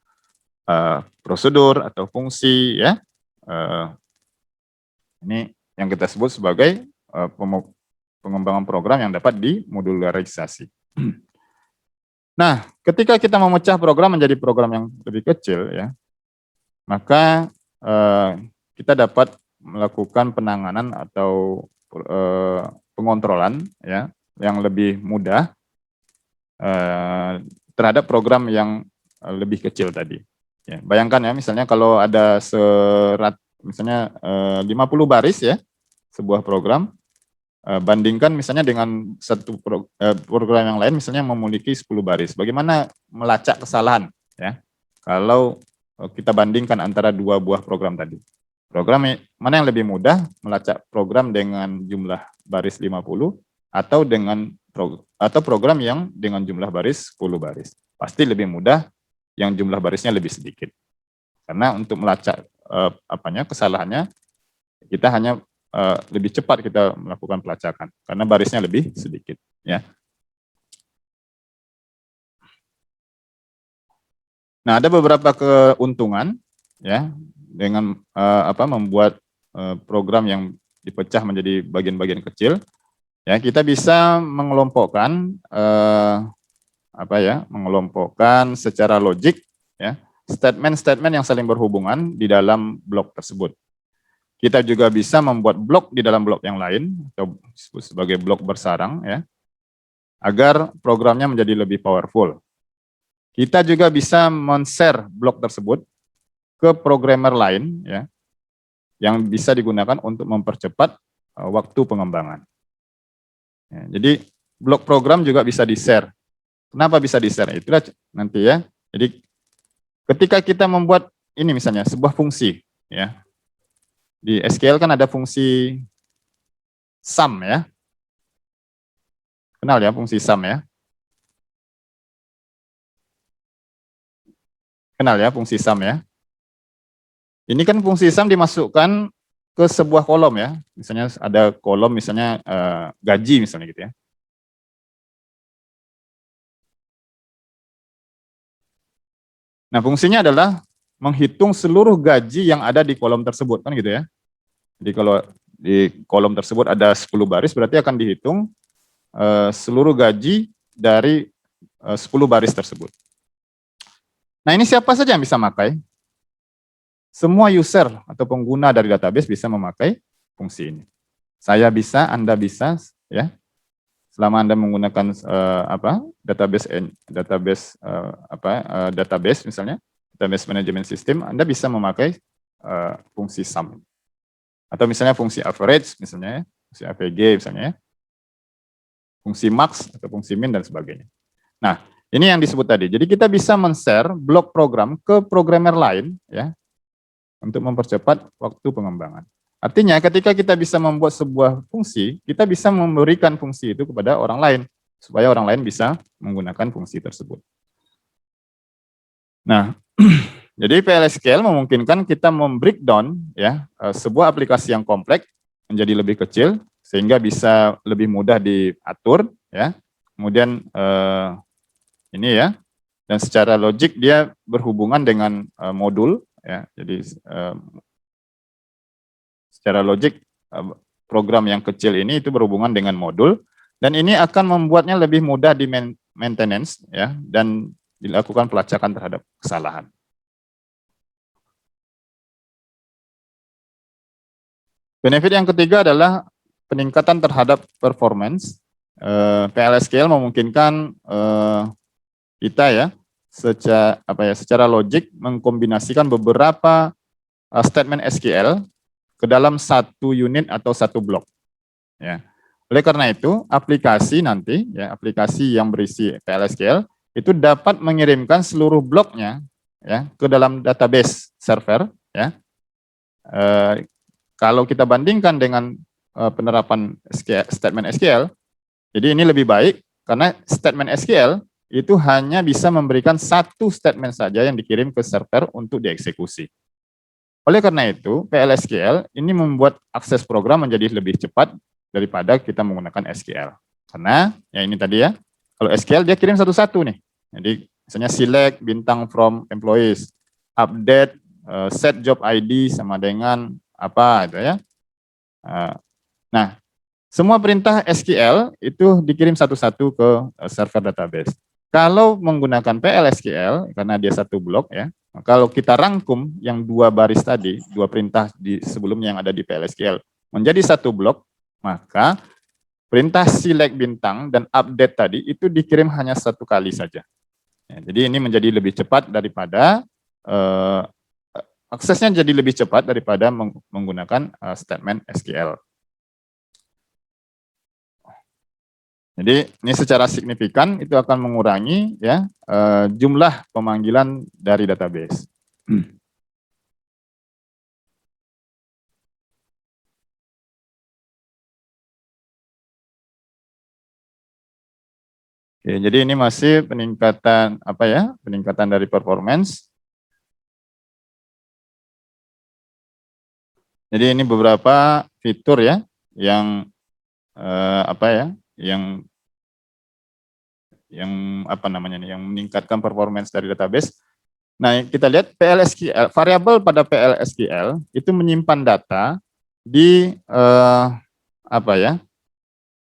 prosedur atau fungsi ya. Ini yang kita sebut sebagai pengembangan program yang dapat dimodularisasi. Nah, ketika kita memecah program menjadi program yang lebih kecil, ya, maka kita dapat melakukan penanganan atau pengontrolan, ya, yang lebih mudah terhadap program yang lebih kecil tadi. Ya, bayangkan ya, misalnya kalau ada misalnya 50 baris ya, sebuah program, bandingkan misalnya dengan satu program yang lain misalnya memiliki 10 baris. Bagaimana melacak kesalahan ya? Kalau kita bandingkan antara dua buah program tadi. Program mana yang lebih mudah melacak program dengan jumlah baris 50 atau program yang dengan jumlah baris 10 baris. Pasti lebih mudah yang jumlah barisnya lebih sedikit. Karena untuk melacak kesalahannya kita hanya lebih cepat kita melakukan pelacakan karena barisnya lebih sedikit ya. Nah, ada beberapa keuntungan ya dengan membuat program yang dipecah menjadi bagian-bagian kecil. Ya, kita bisa mengelompokkan mengelompokkan secara logik ya statement-statement yang saling berhubungan di dalam blok tersebut. Kita juga bisa membuat blok di dalam blok yang lain atau disebut sebagai blok bersarang ya agar programnya menjadi lebih powerful. Kita juga bisa men-share blok tersebut ke programmer lain ya yang bisa digunakan untuk mempercepat waktu pengembangan. Ya, jadi blok program juga bisa di-share. Kenapa bisa di-share? Itulah nanti ya. Jadi ketika kita membuat ini misalnya sebuah fungsi ya. Di SQL kan ada fungsi sum ya. Kenal ya fungsi sum ya. Kenal ya fungsi sum ya. Ini kan fungsi sum dimasukkan ke sebuah kolom ya. Misalnya ada kolom misalnya gaji misalnya gitu ya. Nah, fungsinya adalah menghitung seluruh gaji yang ada di kolom tersebut kan gitu ya. Jadi kalau di kolom tersebut ada 10 baris berarti akan dihitung seluruh gaji dari 10 baris tersebut. Nah, ini siapa saja yang bisa memakai? Semua user atau pengguna dari database bisa memakai fungsi ini. Saya bisa, Anda bisa, ya. Selama Anda menggunakan database misalnya, database management system, Anda bisa memakai fungsi sum. Atau misalnya fungsi average misalnya, fungsi AVG misalnya, fungsi max atau fungsi min dan sebagainya. Nah, ini yang disebut tadi. Jadi kita bisa men-share blok program ke programmer lain ya untuk mempercepat waktu pengembangan. Artinya ketika kita bisa membuat sebuah fungsi, kita bisa memberikan fungsi itu kepada orang lain supaya orang lain bisa menggunakan fungsi tersebut. Nah, jadi PLSQL memungkinkan kita membreakdown ya sebuah aplikasi yang kompleks menjadi lebih kecil sehingga bisa lebih mudah diatur ya. Kemudian ini ya, dan secara logik dia berhubungan dengan modul ya. Jadi secara logik program yang kecil ini itu berhubungan dengan modul dan ini akan membuatnya lebih mudah di maintenance ya dan dilakukan pelacakan terhadap kesalahan. Benefit yang ketiga adalah peningkatan terhadap performance. PLSQL memungkinkan kita ya secara logik mengkombinasikan beberapa statement SQL ke dalam satu unit atau satu blok. Ya. Oleh karena itu, aplikasi nanti ya aplikasi yang berisi PLSQL itu dapat mengirimkan seluruh bloknya ya ke dalam database server ya. Kalau kita bandingkan dengan penerapan statement SQL, jadi ini lebih baik karena statement SQL itu hanya bisa memberikan satu statement saja yang dikirim ke server untuk dieksekusi. Oleh karena itu, PLSQL ini membuat akses program menjadi lebih cepat daripada kita menggunakan SQL. Karena ya ini tadi ya, kalau SQL dia kirim satu-satu nih. Jadi misalnya select bintang from employees, update set job ID sama dengan apa itu ya. Nah, semua perintah SQL itu dikirim satu-satu ke server database. Kalau menggunakan PLSQL karena dia satu blok ya, kalau kita rangkum yang dua baris tadi, dua perintah di sebelumnya yang ada di PLSQL menjadi satu blok, maka perintah select bintang dan update tadi itu dikirim hanya satu kali saja. Ya, jadi ini menjadi lebih cepat daripada aksesnya jadi lebih cepat daripada menggunakan statement SQL. Jadi ini secara signifikan itu akan mengurangi ya jumlah pemanggilan dari database. Oke, jadi ini masih peningkatan apa ya? Peningkatan dari performance. Jadi ini beberapa fitur ya yang apa ya? Yang apa namanya nih, yang meningkatkan performance dari database. Nah, kita lihat PLSQL, variabel pada PLSQL itu menyimpan data di apa ya?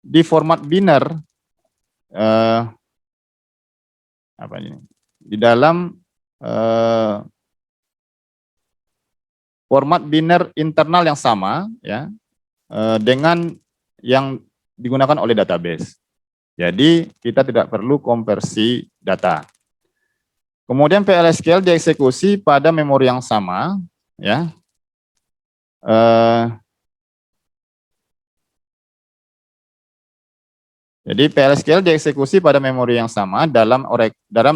Di format biner apa ini? Di dalam format biner internal yang sama ya dengan yang digunakan oleh database. Jadi kita tidak perlu konversi data. Kemudian PLSQL dieksekusi pada memori yang sama, ya. Jadi PLSQL dieksekusi pada memori yang sama dalam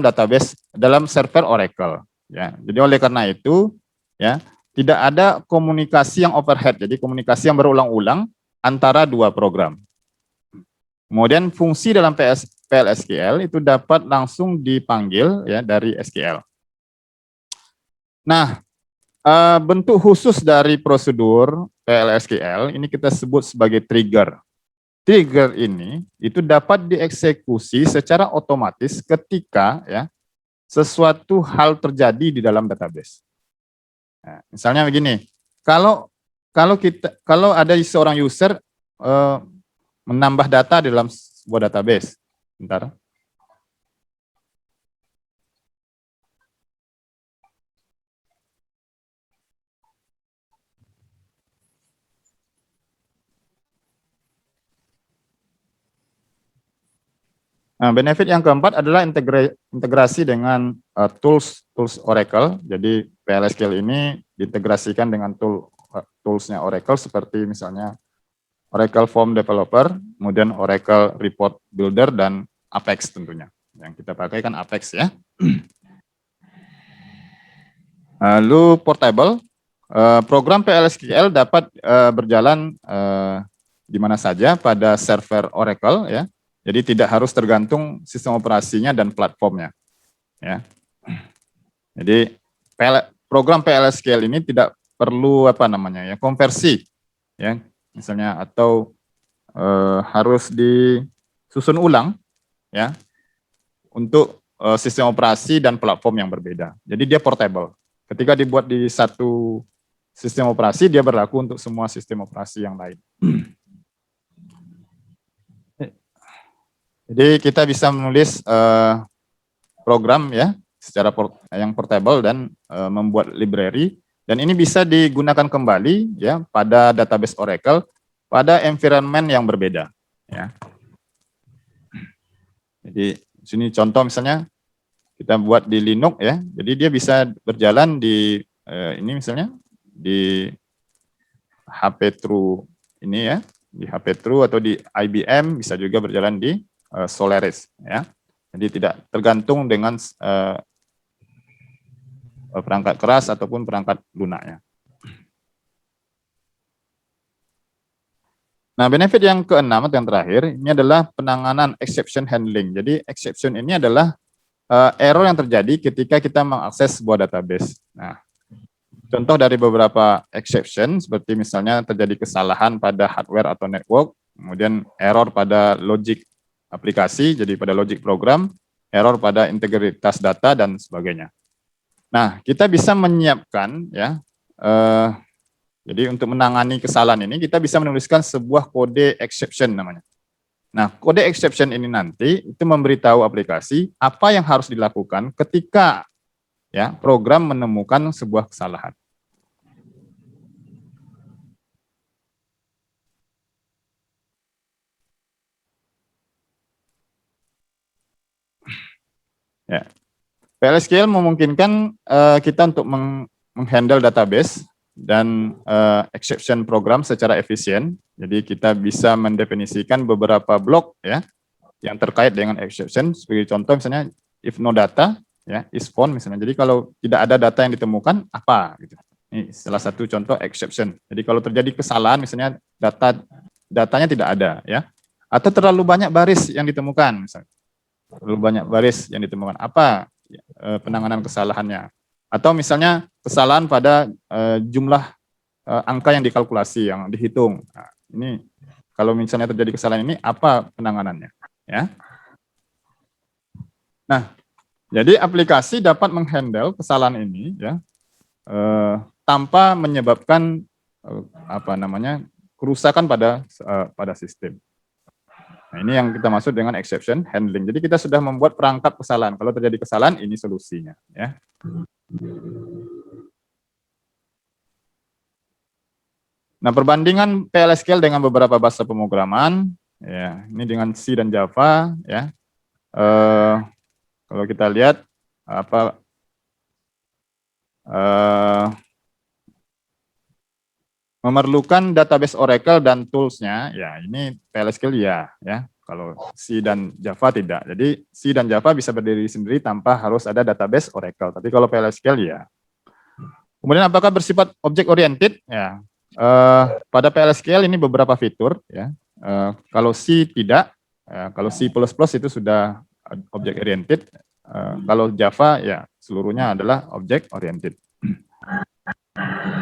database, dalam server Oracle. Ya. Jadi oleh karena itu, ya tidak ada komunikasi yang overhead. Jadi komunikasi yang berulang-ulang antara dua program. Kemudian fungsi dalam PLSQL itu dapat langsung dipanggil ya dari SQL. Nah, bentuk khusus dari prosedur PLSQL ini kita sebut sebagai trigger. Trigger ini itu dapat dieksekusi secara otomatis ketika ya sesuatu hal terjadi di dalam database. Nah, misalnya begini, kalau kalau ada seorang user menambah data di dalam sebuah database, bentar. Nah, benefit yang keempat adalah integrasi dengan tools Oracle. Jadi PLSQL ini diintegrasikan dengan toolsnya Oracle seperti misalnya Oracle Form Developer, kemudian Oracle Report Builder, dan Apex tentunya. Yang kita pakai kan Apex ya. Lalu portable, program PLSQL dapat berjalan di mana saja pada server Oracle ya. Jadi tidak harus tergantung sistem operasinya dan platformnya. Ya. Jadi program PLSQL ini tidak perlu konversi ya, misalnya atau harus disusun ulang ya untuk sistem operasi dan platform yang berbeda. Jadi dia portable. Ketika dibuat di satu sistem operasi, dia berlaku untuk semua sistem operasi yang lain. Jadi kita bisa menulis program ya secara yang portable dan membuat library, dan ini bisa digunakan kembali ya pada database Oracle pada environment yang berbeda ya. Jadi sini contoh misalnya kita buat di Linux ya. Jadi dia bisa berjalan di ini misalnya di HP True ini ya, di HP True atau di IBM, bisa juga berjalan di Solaris ya. Jadi tidak tergantung dengan perangkat keras ataupun perangkat lunaknya. Nah, benefit yang keenam atau yang terakhir ini adalah penanganan exception handling. Jadi exception ini adalah error yang terjadi ketika kita mengakses sebuah database. Nah, contoh dari beberapa exception seperti misalnya terjadi kesalahan pada hardware atau network, kemudian error pada logic aplikasi, jadi pada logic program, error pada integritas data, dan sebagainya. Nah, kita bisa menyiapkan ya, jadi untuk menangani kesalahan ini kita bisa menuliskan sebuah kode exception namanya. Nah, kode exception ini nanti itu memberitahu aplikasi apa yang harus dilakukan ketika ya program menemukan sebuah kesalahan. Ya. PLSQL memungkinkan kita untuk menghandle database dan exception program secara efisien. Jadi kita bisa mendefinisikan beberapa blok ya yang terkait dengan exception. Sebagai contoh misalnya if no data ya is found misalnya. Jadi kalau tidak ada data yang ditemukan apa gitu. Ini salah satu contoh exception. Jadi kalau terjadi kesalahan misalnya datanya tidak ada ya, atau terlalu banyak baris yang ditemukan misalnya. Terlalu banyak baris yang ditemukan, apa penanganan kesalahannya, atau misalnya kesalahan pada jumlah angka yang dikalkulasi, yang dihitung. Nah, ini kalau misalnya terjadi kesalahan ini apa penanganannya ya. Nah, jadi aplikasi dapat menghandle kesalahan ini ya tanpa menyebabkan kerusakan pada sistem. Nah, ini yang kita maksud dengan exception handling. Jadi kita sudah membuat perangkap kesalahan. Kalau terjadi kesalahan, ini solusinya. Ya. Nah, perbandingan PLSQL dengan beberapa bahasa pemrograman, ya, ini dengan C dan Java, ya. Kalau kita lihat memerlukan database Oracle dan toolsnya, ya ini PLSQL ya. Kalau C dan Java tidak. Jadi C dan Java bisa berdiri sendiri tanpa harus ada database Oracle. Tapi kalau PLSQL ya. Kemudian apakah bersifat object oriented? Ya. Pada PLSQL ini beberapa fitur. Ya. Kalau C tidak. Kalau C++ itu sudah object oriented. Kalau Java ya seluruhnya adalah object oriented.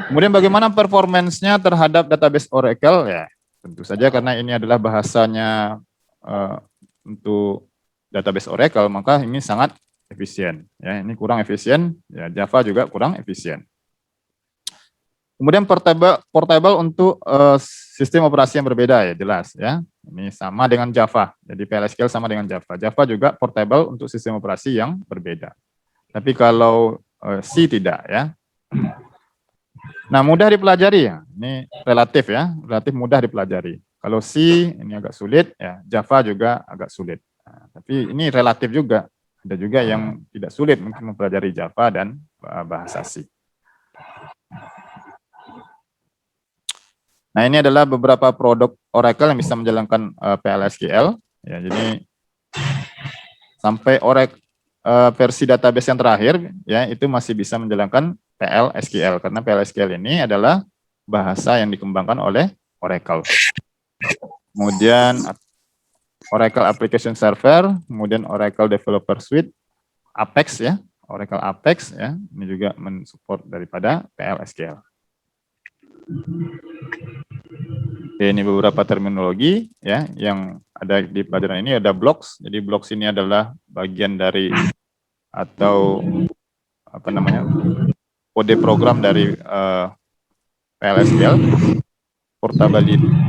Kemudian bagaimana performance-nya terhadap database Oracle? Ya, tentu saja karena ini adalah bahasanya untuk database Oracle, maka ini sangat efisien. Ya, ini kurang efisien, ya Java juga kurang efisien. Kemudian portable untuk sistem operasi yang berbeda, ya jelas ya. Ini sama dengan Java. Jadi PLSQL sama dengan Java. Java juga portable untuk sistem operasi yang berbeda. Tapi kalau C tidak ya. Nah, mudah dipelajari ya. Ini relatif ya, relatif mudah dipelajari. Kalau C ini agak sulit ya, Java juga agak sulit. Nah, tapi ini relatif juga. Ada juga yang tidak sulit mungkin mempelajari Java dan bahasa C. Nah, ini adalah beberapa produk Oracle yang bisa menjalankan PLSQL. Ya, jadi sampai Oracle versi database yang terakhir, ya itu masih bisa menjalankan PLSQL karena PLSQL ini adalah bahasa yang dikembangkan oleh Oracle. Kemudian Oracle Application Server, kemudian Oracle Developer Suite, Apex ya, Oracle Apex ya, ini juga mensupport daripada PLSQL. Oke, ini beberapa terminologi ya yang ada di pelajaran ini. Ada blocks. Jadi blocks ini adalah bagian dari atau apa namanya kode program dari PLSQL.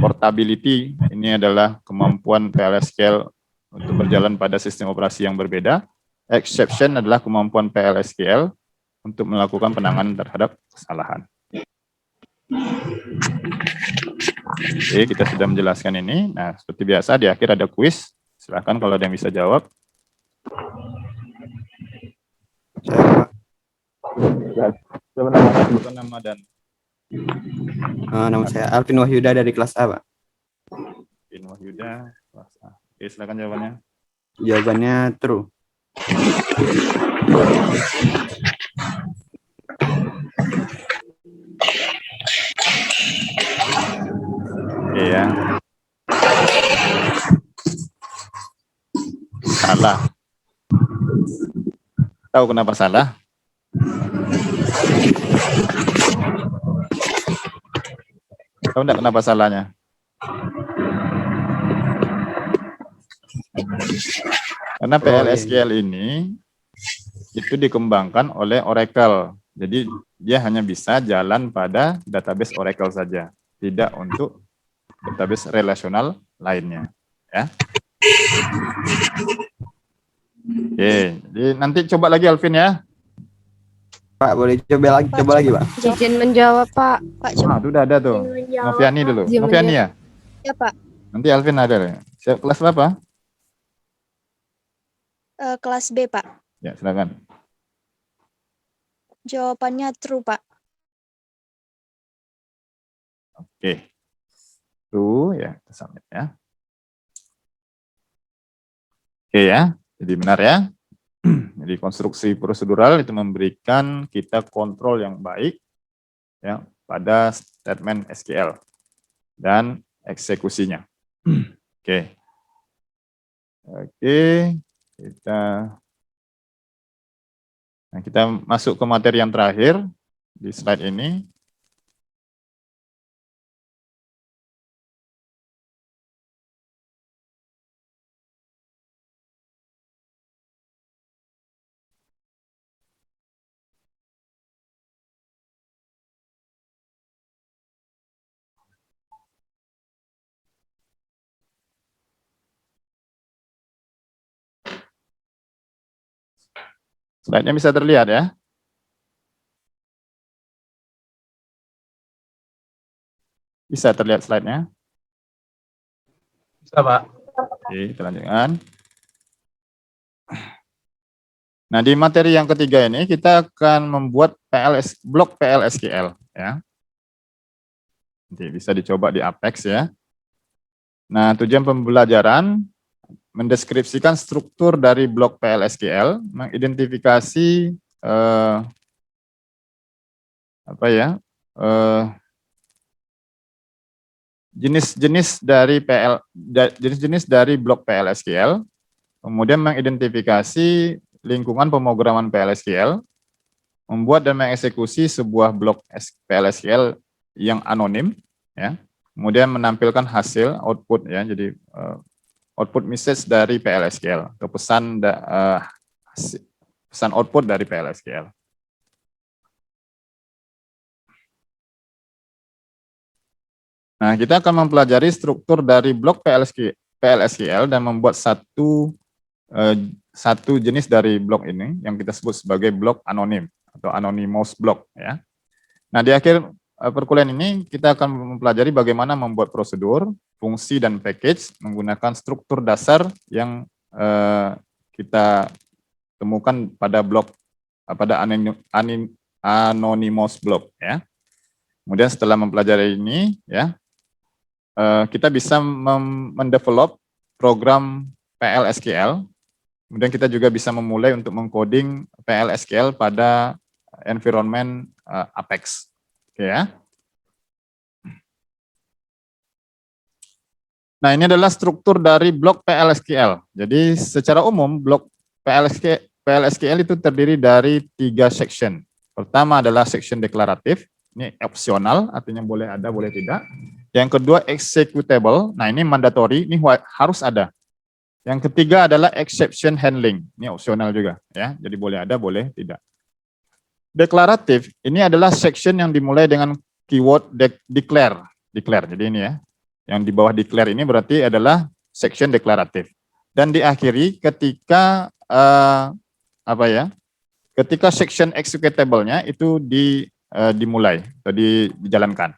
Portability ini adalah kemampuan PLSQL untuk berjalan pada sistem operasi yang berbeda. Exception adalah kemampuan PLSQL untuk melakukan penanganan terhadap kesalahan. Oke, kita sudah menjelaskan ini. Nah, seperti biasa di akhir ada kuis. Silakan kalau ada yang bisa jawab. Siapa namanya? Sebutkan nama dan. Nama saya Alvin Wahyuda dari kelas A, Pak. Alvin Wahyuda, kelas A. Oke, silakan jawabannya. Jawabannya true. Iya. Salah. Tahu kenapa salah? Tahu enggak kenapa salahnya? Karena PLSQL ini itu dikembangkan oleh Oracle. Jadi dia hanya bisa jalan pada database Oracle saja, tidak untuk database relasional lainnya, ya. Oke, jadi nanti coba lagi Alvin ya. Pak, boleh coba lagi, Pak. Izin menjawab, Pak. Pak, Ah, itu udah ada tuh. Noviani dulu. Izin Noviani ya? Ya, Pak. Nanti Alvin ada. Siap, kelas berapa? Kelas B, Pak. Ya, silakan. Jawabannya true, Pak. Oke. Tuh ya, kita submit ya. Oke ya, jadi benar ya. Jadi konstruksi prosedural itu memberikan kita kontrol yang baik ya pada statement SQL dan eksekusinya. Oke. Oke, kita masuk ke materi yang terakhir di slide ini. Slide-nya bisa terlihat ya. Bisa terlihat slide-nya? Bisa, Pak. Oke, kita lanjutkan. Nah, di materi yang ketiga ini kita akan membuat blok PLSQL ya. Nanti bisa dicoba di Apex ya. Nah, tujuan pembelajaran mendeskripsikan struktur dari blok PLSQL, mengidentifikasi jenis-jenis dari blok PLSQL, kemudian mengidentifikasi lingkungan pemrograman PLSQL, membuat dan mengeksekusi sebuah blok PLSQL yang anonim, ya. Kemudian menampilkan hasil output, ya. Jadi output message dari PLSQL atau pesan output dari PLSQL. Nah, kita akan mempelajari struktur dari blok PLSQL dan membuat satu jenis dari blok ini yang kita sebut sebagai blok anonim atau anonymous block, ya. Nah, di akhir perkuliahan ini kita akan mempelajari bagaimana membuat prosedur, fungsi, dan package menggunakan struktur dasar yang kita temukan pada anonymous block, ya. Kemudian setelah mempelajari ini, ya, kita bisa mendevelop program PLSQL. Kemudian kita juga bisa memulai untuk mengcoding PLSQL pada environment Apex. Oke, ya. Nah, ini adalah struktur dari blok PLSQL. Jadi secara umum blok PLSQL itu terdiri dari 3 section. Pertama adalah section deklaratif. Ini opsional, artinya boleh ada, boleh tidak. Yang kedua executable. Nah, ini mandatory, ini harus ada. Yang ketiga adalah exception handling. Ini opsional juga, ya. Jadi boleh ada, boleh tidak. Deklaratif, ini adalah section yang dimulai dengan keyword declare. Jadi ini, ya. Yang di bawah declare ini berarti adalah section deklaratif. Dan diakhiri ketika ketika section executable-nya itu dimulai atau dijalankan.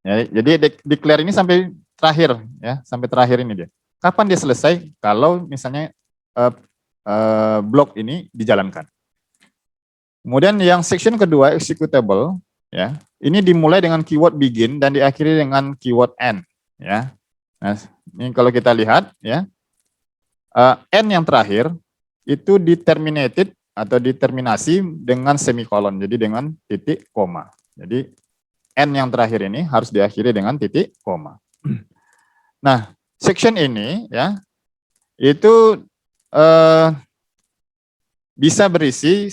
Ya, jadi declare ini sampai terakhir, ya, sampai terakhir ini dia. Kapan dia selesai? Kalau misalnya blok ini dijalankan. Kemudian yang section kedua executable, ya, ini dimulai dengan keyword begin dan diakhiri dengan keyword end, ya. Nah, ini kalau kita lihat, ya, end yang terakhir itu diterminated atau diterminasi dengan semikolon, jadi dengan titik koma. Jadi end yang terakhir ini harus diakhiri dengan titik koma. Nah, section ini, ya, itu bisa berisi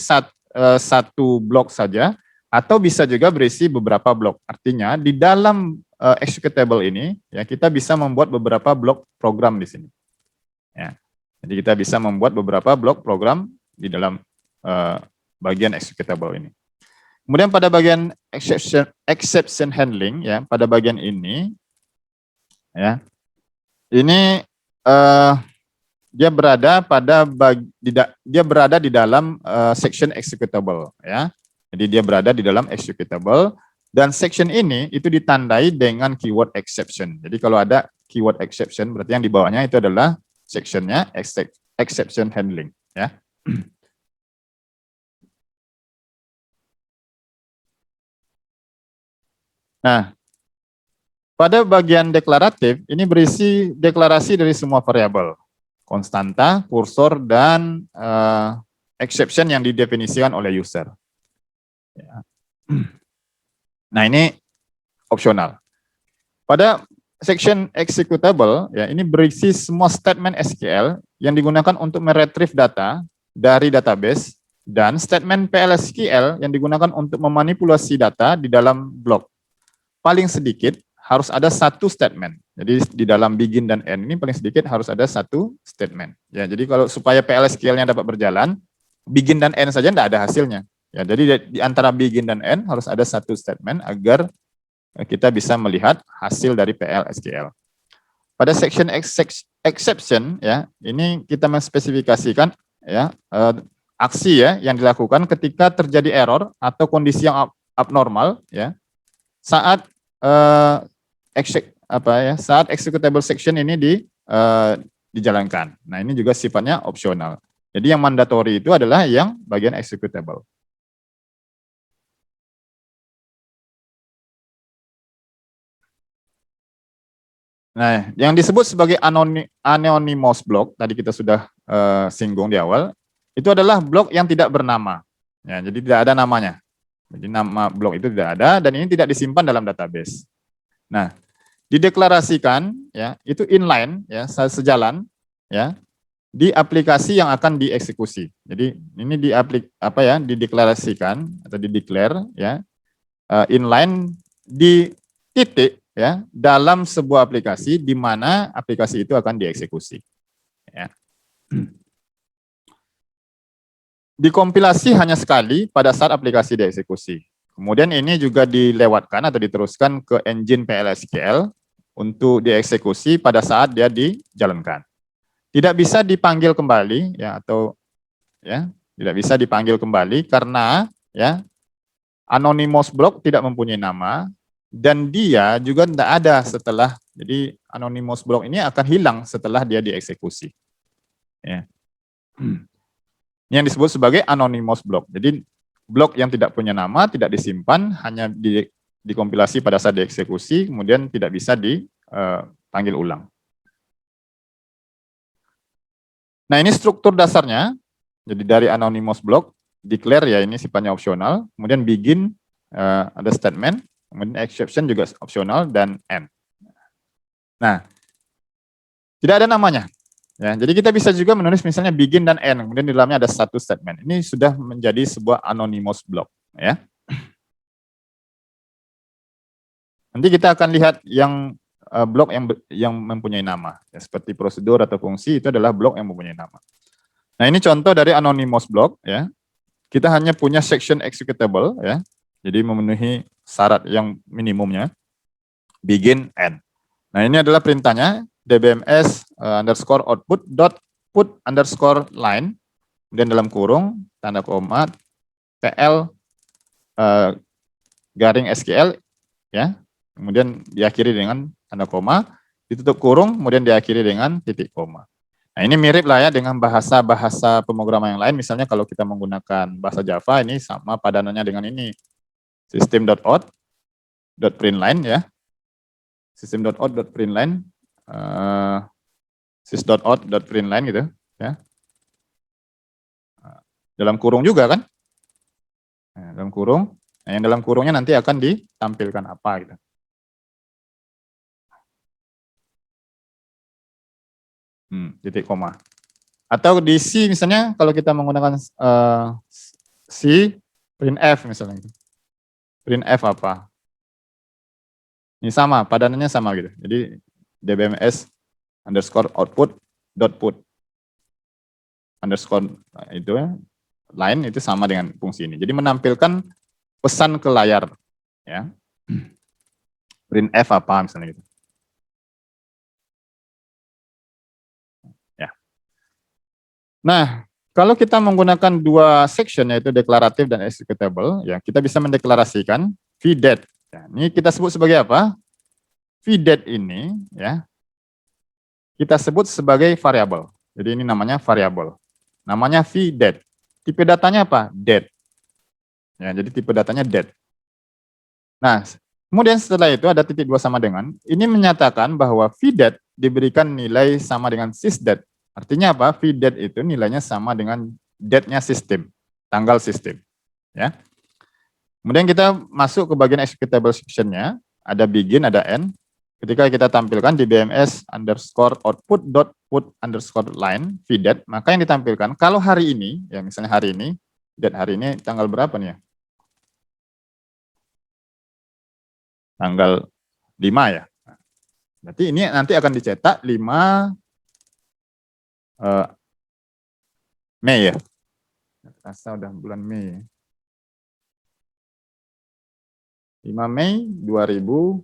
satu blok saja atau bisa juga berisi beberapa blok. Artinya di dalam executable ini, ya, kita bisa membuat beberapa blok program di sini. Ya. Jadi kita bisa membuat beberapa blok program di dalam bagian executable ini. Kemudian pada bagian exception handling, ya, pada bagian ini, ya, ini dia berada di dalam section executable, ya. Jadi dia berada di dalam executable dan section ini itu ditandai dengan keyword exception. Jadi kalau ada keyword exception berarti yang di bawahnya itu adalah sectionnya exception handling, ya. Nah, pada bagian deklaratif ini berisi deklarasi dari semua variabel, konstanta, kursor, dan exception yang didefinisikan oleh user. Ya. Nah, ini opsional. Pada section executable, ya, ini berisi semua statement SQL yang digunakan untuk meretrieve data dari database dan statement PLSQL yang digunakan untuk memanipulasi data di dalam blok. Paling sedikit harus ada satu statement. Jadi di dalam begin dan end ini paling sedikit harus ada satu statement. Ya, jadi kalau supaya PLSQL-nya dapat berjalan, begin dan end saja tidak ada hasilnya. Ya, jadi di antara begin dan end harus ada satu statement agar kita bisa melihat hasil dari PLSQL. Pada section exception, ya, ini kita menspesifikasikan, ya, aksi, ya, yang dilakukan ketika terjadi error atau kondisi yang abnormal, ya, saat saat executable section ini dijalankan. Nah, ini juga sifatnya opsional. Jadi yang mandatory itu adalah yang bagian executable. Nah, yang disebut sebagai anonymous block, tadi kita sudah singgung di awal, itu adalah blok yang tidak bernama. Ya, jadi tidak ada namanya. Jadi nama blok itu tidak ada dan ini tidak disimpan dalam database. Nah, dideklarasikan, ya, itu inline, ya, sejalan, ya, di aplikasi yang akan dieksekusi. Jadi ini dideklarasikan atau dideklar ya inline di titik ya dalam sebuah aplikasi di mana aplikasi itu akan dieksekusi. Ya. Dikompilasi hanya sekali pada saat aplikasi dieksekusi. Kemudian ini juga dilewatkan atau diteruskan ke engine PLSQL untuk dieksekusi pada saat dia dijalankan. Tidak bisa dipanggil kembali ya atau ya tidak bisa dipanggil kembali karena ya anonymous block tidak mempunyai nama dan dia juga tidak ada setelah, jadi anonymous block ini akan hilang setelah dia dieksekusi. Ya. Ini yang disebut sebagai anonymous block. Jadi blok yang tidak punya nama tidak disimpan, hanya dikompilasi pada saat dieksekusi, kemudian tidak bisa dipanggil ulang. Nah ini struktur dasarnya, jadi dari anonymous block, declare ya ini sifatnya opsional, kemudian begin ada statement, kemudian exception juga opsional, dan end. Nah, tidak ada namanya. Ya, jadi kita bisa juga menulis misalnya begin dan end, kemudian di dalamnya ada satu statement. Ini sudah menjadi sebuah anonymous block. Ya. Nanti kita akan lihat yang blok yang mempunyai nama, ya, seperti prosedur atau fungsi itu adalah blok yang mempunyai nama. Nah ini contoh dari anonymous block, ya. Kita hanya punya section executable, ya, jadi memenuhi syarat yang minimumnya, begin end. Nah ini adalah perintahnya dbms underscore output dot put underscore line, kemudian dalam kurung tanda koma pl garing SQL, ya, kemudian diakhiri dengan tanda koma, ditutup kurung, kemudian diakhiri dengan titik koma. Nah ini mirip lah ya dengan bahasa-bahasa pemrograman yang lain, misalnya kalau kita menggunakan bahasa Java, ini sama padanannya dengan ini, system.out.println ya, system.out.println, sys.out.println gitu ya. Dalam kurung juga kan, nah, dalam kurung, nah yang dalam kurungnya nanti akan ditampilkan apa gitu. Titik koma. Atau di C misalnya kalau kita menggunakan C printf misalnya. Printf apa? Ini sama, padanannya sama gitu. Jadi dbms underscore output dot put underscore itu ya, line itu sama dengan fungsi ini. Jadi menampilkan pesan ke layar ya. Printf apa misalnya gitu. Nah, kalau kita menggunakan dua section yaitu deklaratif dan executable, ya kita bisa mendeklarasikan vdet. Ya, ini kita sebut sebagai apa? Vdet ini ya kita sebut sebagai variabel. Jadi ini namanya variabel. Namanya vdet. Tipe datanya apa? Det. Ya, jadi tipe datanya det. Nah, kemudian setelah itu ada titik dua sama dengan. Ini menyatakan bahwa vdet diberikan nilai sama dengan sysdet. Artinya apa? Vdet itu nilainya sama dengan date-nya sistem, tanggal sistem. Ya. Kemudian kita masuk ke bagian executable section-nya, ada begin, ada end. Ketika kita tampilkan dbms underscore output dot put underscore line vdet, maka yang ditampilkan kalau hari ini, ya misalnya hari ini, date hari ini tanggal berapa nih ya? Tanggal 5 ya. Berarti ini nanti akan dicetak 5 Mei ya, rasa udah bulan Mei. 5 Mei 2021.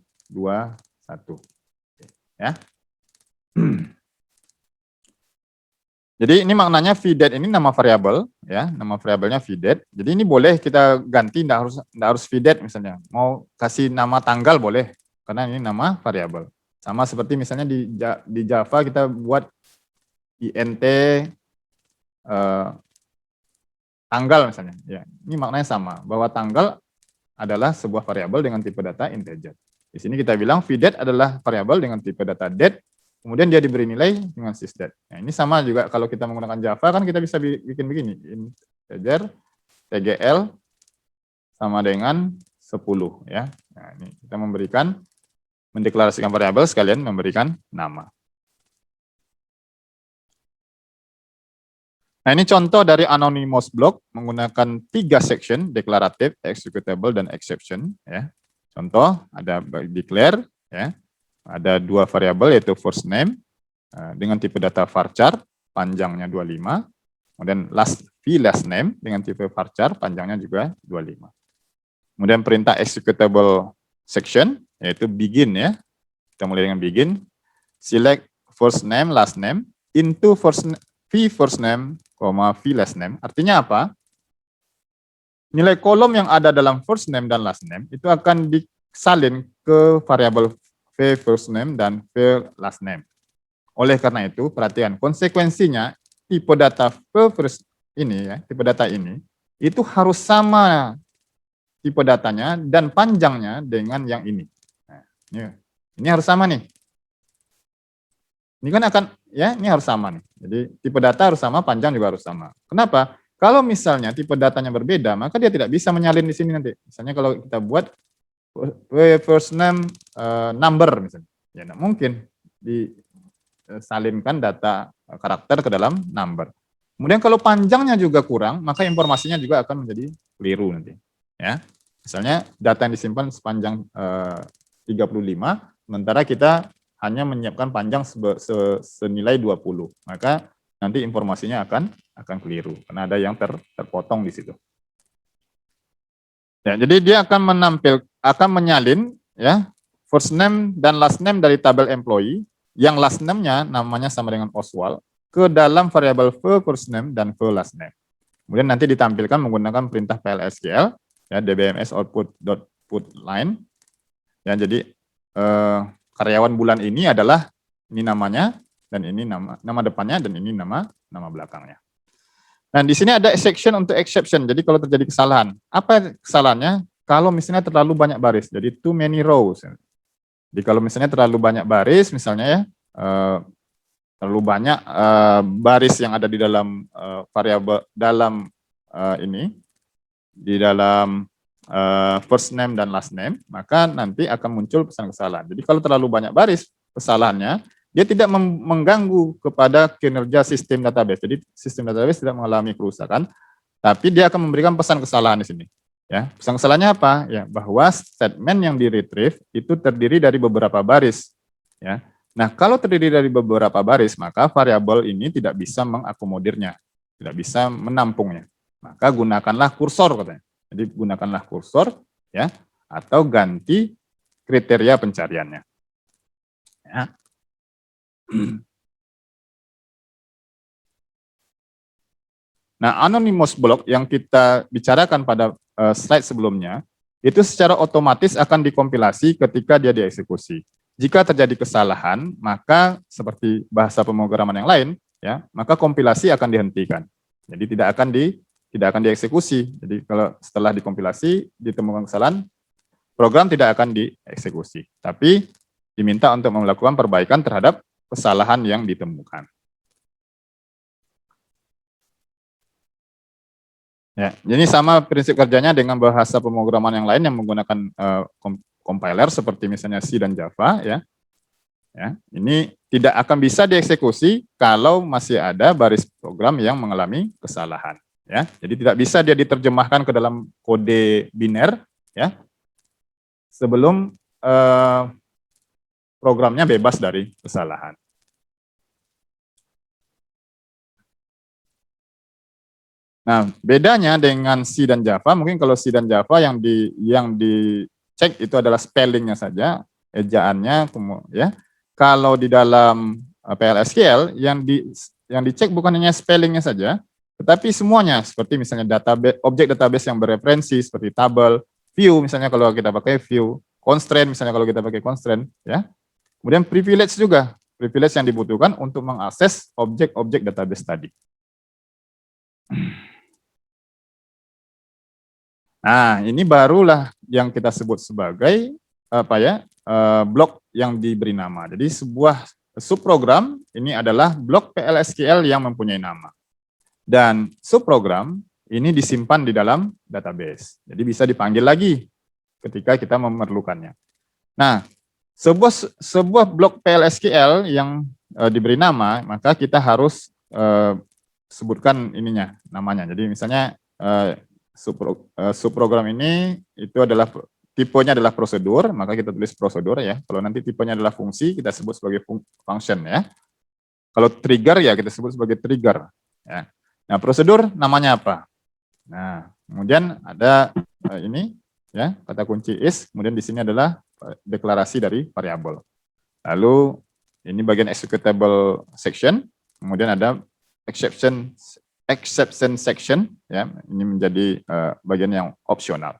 Ya. Jadi ini maknanya vdet ini nama variabel ya, nama variabelnya vdet. Jadi ini boleh kita ganti, enggak harus vdet misalnya. Mau kasih nama tanggal boleh karena ini nama variabel. Sama seperti misalnya di Java kita buat int tanggal misalnya, ya ini maknanya sama bahwa tanggal adalah sebuah variabel dengan tipe data integer. Di sini kita bilang vdet adalah variabel dengan tipe data date, kemudian dia diberi nilai dengan sysdet. Nah ini sama juga kalau kita menggunakan Java kan kita bisa bikin begini, integer tgl sama dengan 10 ya. Nah ini kita mendeklarasikan variabel sekalian memberikan nama. Nah, ini contoh dari anonymous block menggunakan 3 section, declarative, executable, dan exception. Ya. Contoh, ada declare, ya. Ada 2 variabel yaitu first name dengan tipe data varchar, panjangnya 25. Kemudian last name dengan tipe varchar, panjangnya juga 25. Kemudian perintah executable section, yaitu begin ya. Kita mulai dengan begin. Select first name, last name, into first name, v last name. Artinya apa? Nilai kolom yang ada dalam first name dan last name itu akan disalin ke variabel v first name dan v last name. Oleh karena itu, perhatian konsekuensinya tipe data v first ini ya, tipe data ini itu harus sama tipe datanya dan panjangnya dengan yang ini. Nah, ini harus sama nih. Ini kan akan ya, ini harus sama nih. Jadi tipe data harus sama, panjang juga harus sama. Kenapa? Kalau misalnya tipe datanya berbeda, maka dia tidak bisa menyalin di sini nanti. Misalnya kalau kita buat first name number misalnya, ya tidak mungkin disalinkan data karakter ke dalam number. Kemudian kalau panjangnya juga kurang, maka informasinya juga akan menjadi keliru nanti. Ya, misalnya data yang disimpan sepanjang 35, sementara kita hanya menyiapkan panjang senilai 20, maka nanti informasinya akan keliru karena ada yang terpotong di situ. Ya, jadi dia akan menyalin ya first name dan last name dari tabel employee yang last name-nya namanya sama dengan Oswald ke dalam variabel v first name dan v last name. Kemudian nanti ditampilkan menggunakan perintah PLSQL ya dbms output.put line. Ya, jadi karyawan bulan ini adalah ini namanya dan ini nama depannya dan ini nama belakangnya. Nah, di sini ada section untuk exception. Jadi kalau terjadi kesalahan, apa kesalahannya? Kalau misalnya terlalu banyak baris, jadi too many rows. Jadi kalau misalnya terlalu banyak baris, misalnya ya, terlalu banyak baris yang ada di dalam variabel dalam ini, di dalam first name dan last name, maka nanti akan muncul pesan kesalahan. Jadi kalau terlalu banyak baris kesalahannya, dia tidak mengganggu kepada kinerja sistem database. Jadi sistem database tidak mengalami kerusakan, tapi dia akan memberikan pesan kesalahan di sini. Ya, pesan kesalahannya apa? Ya, bahwa statement yang di-retrieve itu terdiri dari beberapa baris. Ya. Nah, kalau terdiri dari beberapa baris, maka variabel ini tidak bisa mengakomodirnya, tidak bisa menampungnya. Maka gunakanlah kursor katanya. Jadi gunakanlah kursor ya atau ganti kriteria pencariannya. Ya. Nah, anonymous block yang kita bicarakan pada slide sebelumnya itu secara otomatis akan dikompilasi ketika dia dieksekusi. Jika terjadi kesalahan, maka seperti bahasa pemrograman yang lain, ya, maka kompilasi akan dihentikan. Jadi tidak akan dieksekusi. Jadi kalau setelah dikompilasi ditemukan kesalahan, program tidak akan dieksekusi, tapi diminta untuk melakukan perbaikan terhadap kesalahan yang ditemukan. Ya, ini sama prinsip kerjanya dengan bahasa pemrograman yang lain yang menggunakan compiler seperti misalnya C dan Java, ya. Ya, ini tidak akan bisa dieksekusi kalau masih ada baris program yang mengalami kesalahan. Ya, jadi tidak bisa dia diterjemahkan ke dalam kode biner ya sebelum programnya bebas dari kesalahan. Nah, bedanya dengan C dan Java, mungkin kalau C dan Java yang dicek itu adalah spellingnya saja, ejaannya, ya. Kalau di dalam PLSQL yang dicek bukan hanya spellingnya saja, tetapi semuanya, seperti misalnya objek database yang bereferensi, seperti tabel, view, misalnya kalau kita pakai view, constraint, misalnya kalau kita pakai constraint, ya. Kemudian privilege juga, privilege yang dibutuhkan untuk mengakses objek-objek database tadi. Nah, ini barulah yang kita sebut sebagai blok yang diberi nama. Jadi sebuah subprogram ini adalah blok PLSQL yang mempunyai nama. Dan subprogram ini disimpan di dalam database. Jadi bisa dipanggil lagi ketika kita memerlukannya. Nah, sebuah blok PLSQL yang diberi nama, maka kita harus sebutkan ininya, namanya. Jadi misalnya subprogram ini itu adalah tipenya adalah prosedur, maka kita tulis prosedur ya. Kalau nanti tipenya adalah fungsi, kita sebut sebagai function ya. Kalau trigger ya kita sebut sebagai trigger ya. Nah, prosedur namanya apa? Nah, kemudian ada ini ya, kata kunci is, kemudian di sini adalah deklarasi dari variabel. Lalu ini bagian executable section, kemudian ada exception section ya, ini menjadi bagian yang opsional.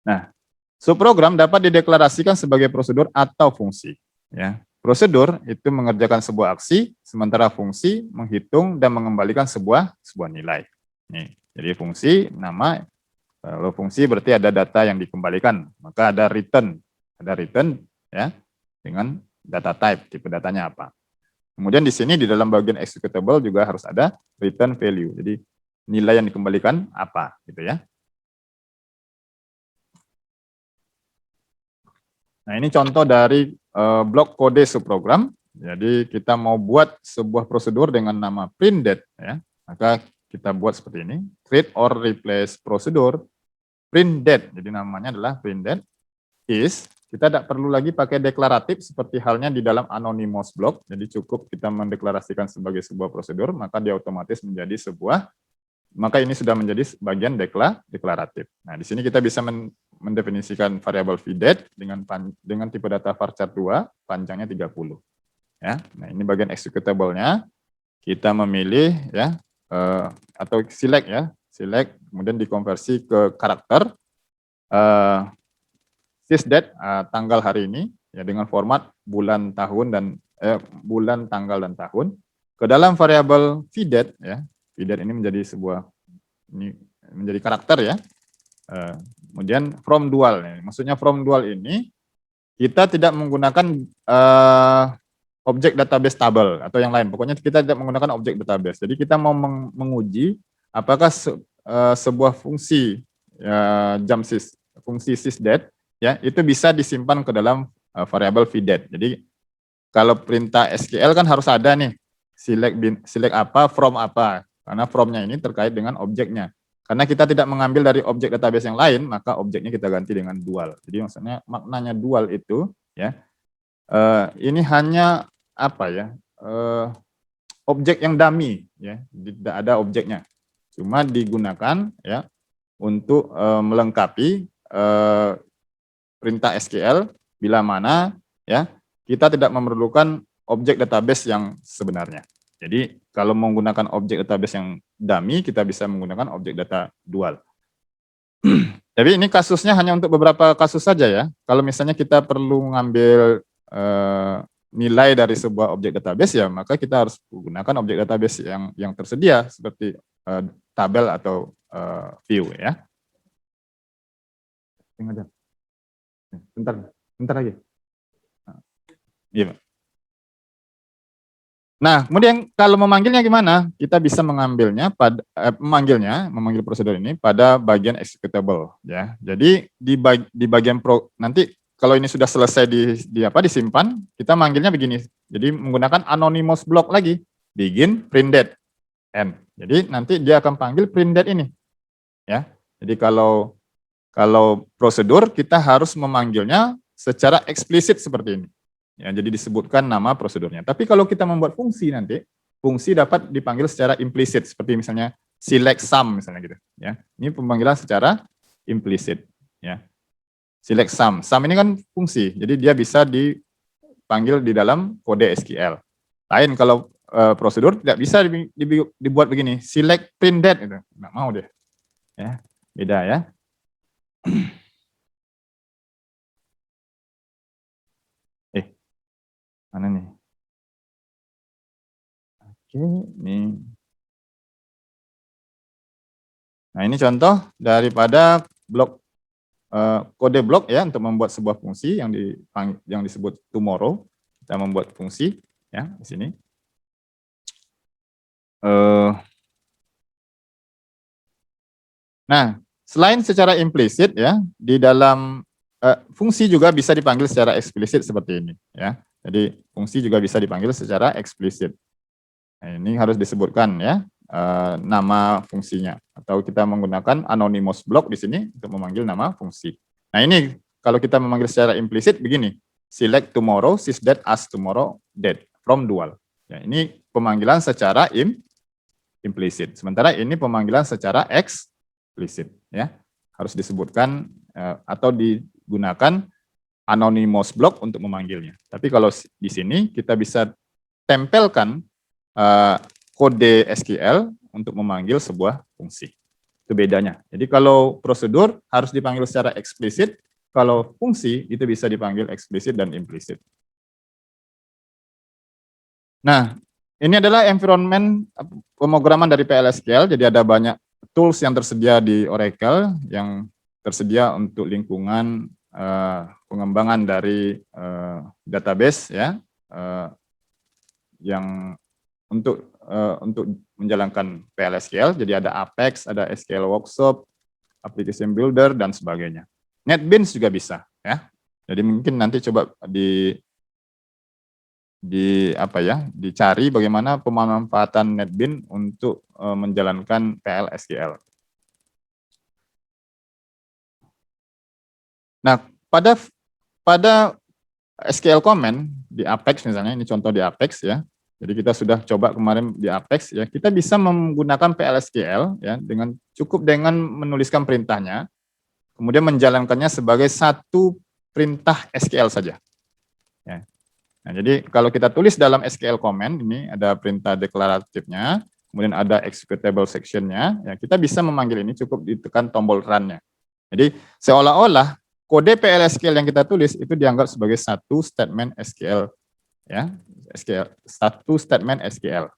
Nah, subprogram dapat dideklarasikan sebagai prosedur atau fungsi. Ya, prosedur itu mengerjakan sebuah aksi, sementara fungsi menghitung dan mengembalikan sebuah nilai. Nih, jadi fungsi nama, kalau fungsi berarti ada data yang dikembalikan, maka ada return ya dengan data type, tipe datanya apa. Kemudian di sini di dalam bagian executable juga harus ada return value. Jadi nilai yang dikembalikan apa gitu ya. Nah, ini contoh dari blok kode subprogram. Jadi kita mau buat sebuah prosedur dengan nama printDate ya. Maka kita buat seperti ini, create or replace prosedur printDate. Jadi namanya adalah printDate is. Kita tidak perlu lagi pakai deklaratif seperti halnya di dalam anonymous block. Jadi cukup kita mendeklarasikan sebagai sebuah prosedur, maka dia otomatis menjadi sebuah, maka ini sudah menjadi bagian deklaratif. Nah, di sini kita bisa mendefinisikan variabel vdate dengan tipe data varchar 2, panjangnya 30. Ya, nah ini bagian executable-nya. Kita memilih ya atau select ya, select kemudian dikonversi ke karakter sysdate tanggal hari ini ya dengan format bulan tahun dan bulan tanggal dan tahun ke dalam variabel vdate ya. Vdate ini menjadi sebuah menjadi karakter ya. Kemudian from dual, maksudnya from dual ini kita tidak menggunakan objek database table atau yang lain. Pokoknya kita tidak menggunakan objek database. Jadi kita mau menguji apakah sebuah fungsi fungsi sysdate ya itu bisa disimpan ke dalam variabel vdate. Jadi kalau perintah SQL kan harus ada nih select apa from apa. Karena from-nya ini terkait dengan objeknya. Karena kita tidak mengambil dari objek database yang lain, maka objeknya kita ganti dengan dual. Jadi maksudnya maknanya dual itu, ya, ini hanya apa ya, objek yang dummy, ya, tidak ada objeknya. Cuma digunakan ya untuk melengkapi perintah SQL bila mana ya kita tidak memerlukan objek database yang sebenarnya. Jadi kalau menggunakan objek database yang dummy, kita bisa menggunakan objek data dual. Tapi ini kasusnya hanya untuk beberapa kasus saja ya. Kalau misalnya kita perlu mengambil nilai dari sebuah objek database ya, maka kita harus menggunakan objek database yang tersedia seperti tabel atau view ya. Bentar lagi. Iya. Nah, kemudian kalau memanggilnya gimana? Kita bisa mengambilnya pada memanggil prosedur ini pada bagian executable ya. Jadi di bagian nanti kalau ini sudah selesai disimpan, kita manggilnya begini. Jadi menggunakan anonymous block lagi, begin printDate n. Jadi nanti dia akan panggil printDate ini. Ya. Jadi kalau prosedur kita harus memanggilnya secara eksplisit seperti ini. Ya, jadi disebutkan nama prosedurnya. Tapi kalau kita membuat fungsi nanti, fungsi dapat dipanggil secara implisit, seperti misalnya select sum misalnya gitu. Ya, ini pemanggilan secara implisit. Ya, select sum. Sum ini kan fungsi, jadi dia bisa dipanggil di dalam kode SQL. Lain kalau prosedur tidak bisa dibuat begini, select printDate itu, nggak mau deh. Ya, beda ya. Mana nih? Oke, ini. Nah, ini contoh daripada blok kode blok ya untuk membuat sebuah fungsi yang disebut tomorrow. Kita membuat fungsi ya di sini. Nah, selain secara implisit ya di dalam fungsi juga bisa dipanggil secara eksplisit seperti ini ya. Jadi fungsi juga bisa dipanggil secara eksplisit. Nah, ini harus disebutkan ya nama fungsinya, atau kita menggunakan anonymous block di sini untuk memanggil nama fungsi. Nah, ini kalau kita memanggil secara implisit begini, select tomorrow, sys that as tomorrow date from dual. Ya, ini pemanggilan secara implisit. Sementara ini pemanggilan secara eksplisit ya. Harus disebutkan atau digunakan anonymous block untuk memanggilnya. Tapi kalau di sini kita bisa tempelkan kode SQL untuk memanggil sebuah fungsi. Itu bedanya. Jadi kalau prosedur harus dipanggil secara eksplisit, kalau fungsi itu bisa dipanggil eksplisit dan implisit. Nah, ini adalah environment pemrograman dari PLSQL, jadi ada banyak tools yang tersedia di Oracle yang tersedia untuk lingkungan pengembangan dari database ya, yang untuk menjalankan PLSQL. Jadi ada Apex, ada SQL Workshop, Application Builder dan sebagainya. NetBeans juga bisa ya. Jadi mungkin nanti coba dicari bagaimana pemanfaatan NetBeans untuk menjalankan PLSQL. Nah, pada SQL command di Apex misalnya, ini contoh di Apex ya. Jadi kita sudah coba kemarin di Apex ya, kita bisa menggunakan PLSQL ya cukup dengan menuliskan perintahnya, kemudian menjalankannya sebagai satu perintah SQL saja. Ya. Nah, jadi kalau kita tulis dalam SQL command ini ada perintah deklaratifnya, kemudian ada executable sectionnya, ya kita bisa memanggil ini cukup ditekan tombol run-nya. Jadi seolah-olah kode PLSQL yang kita tulis itu dianggap sebagai satu statement SQL ya, satu statement SQL.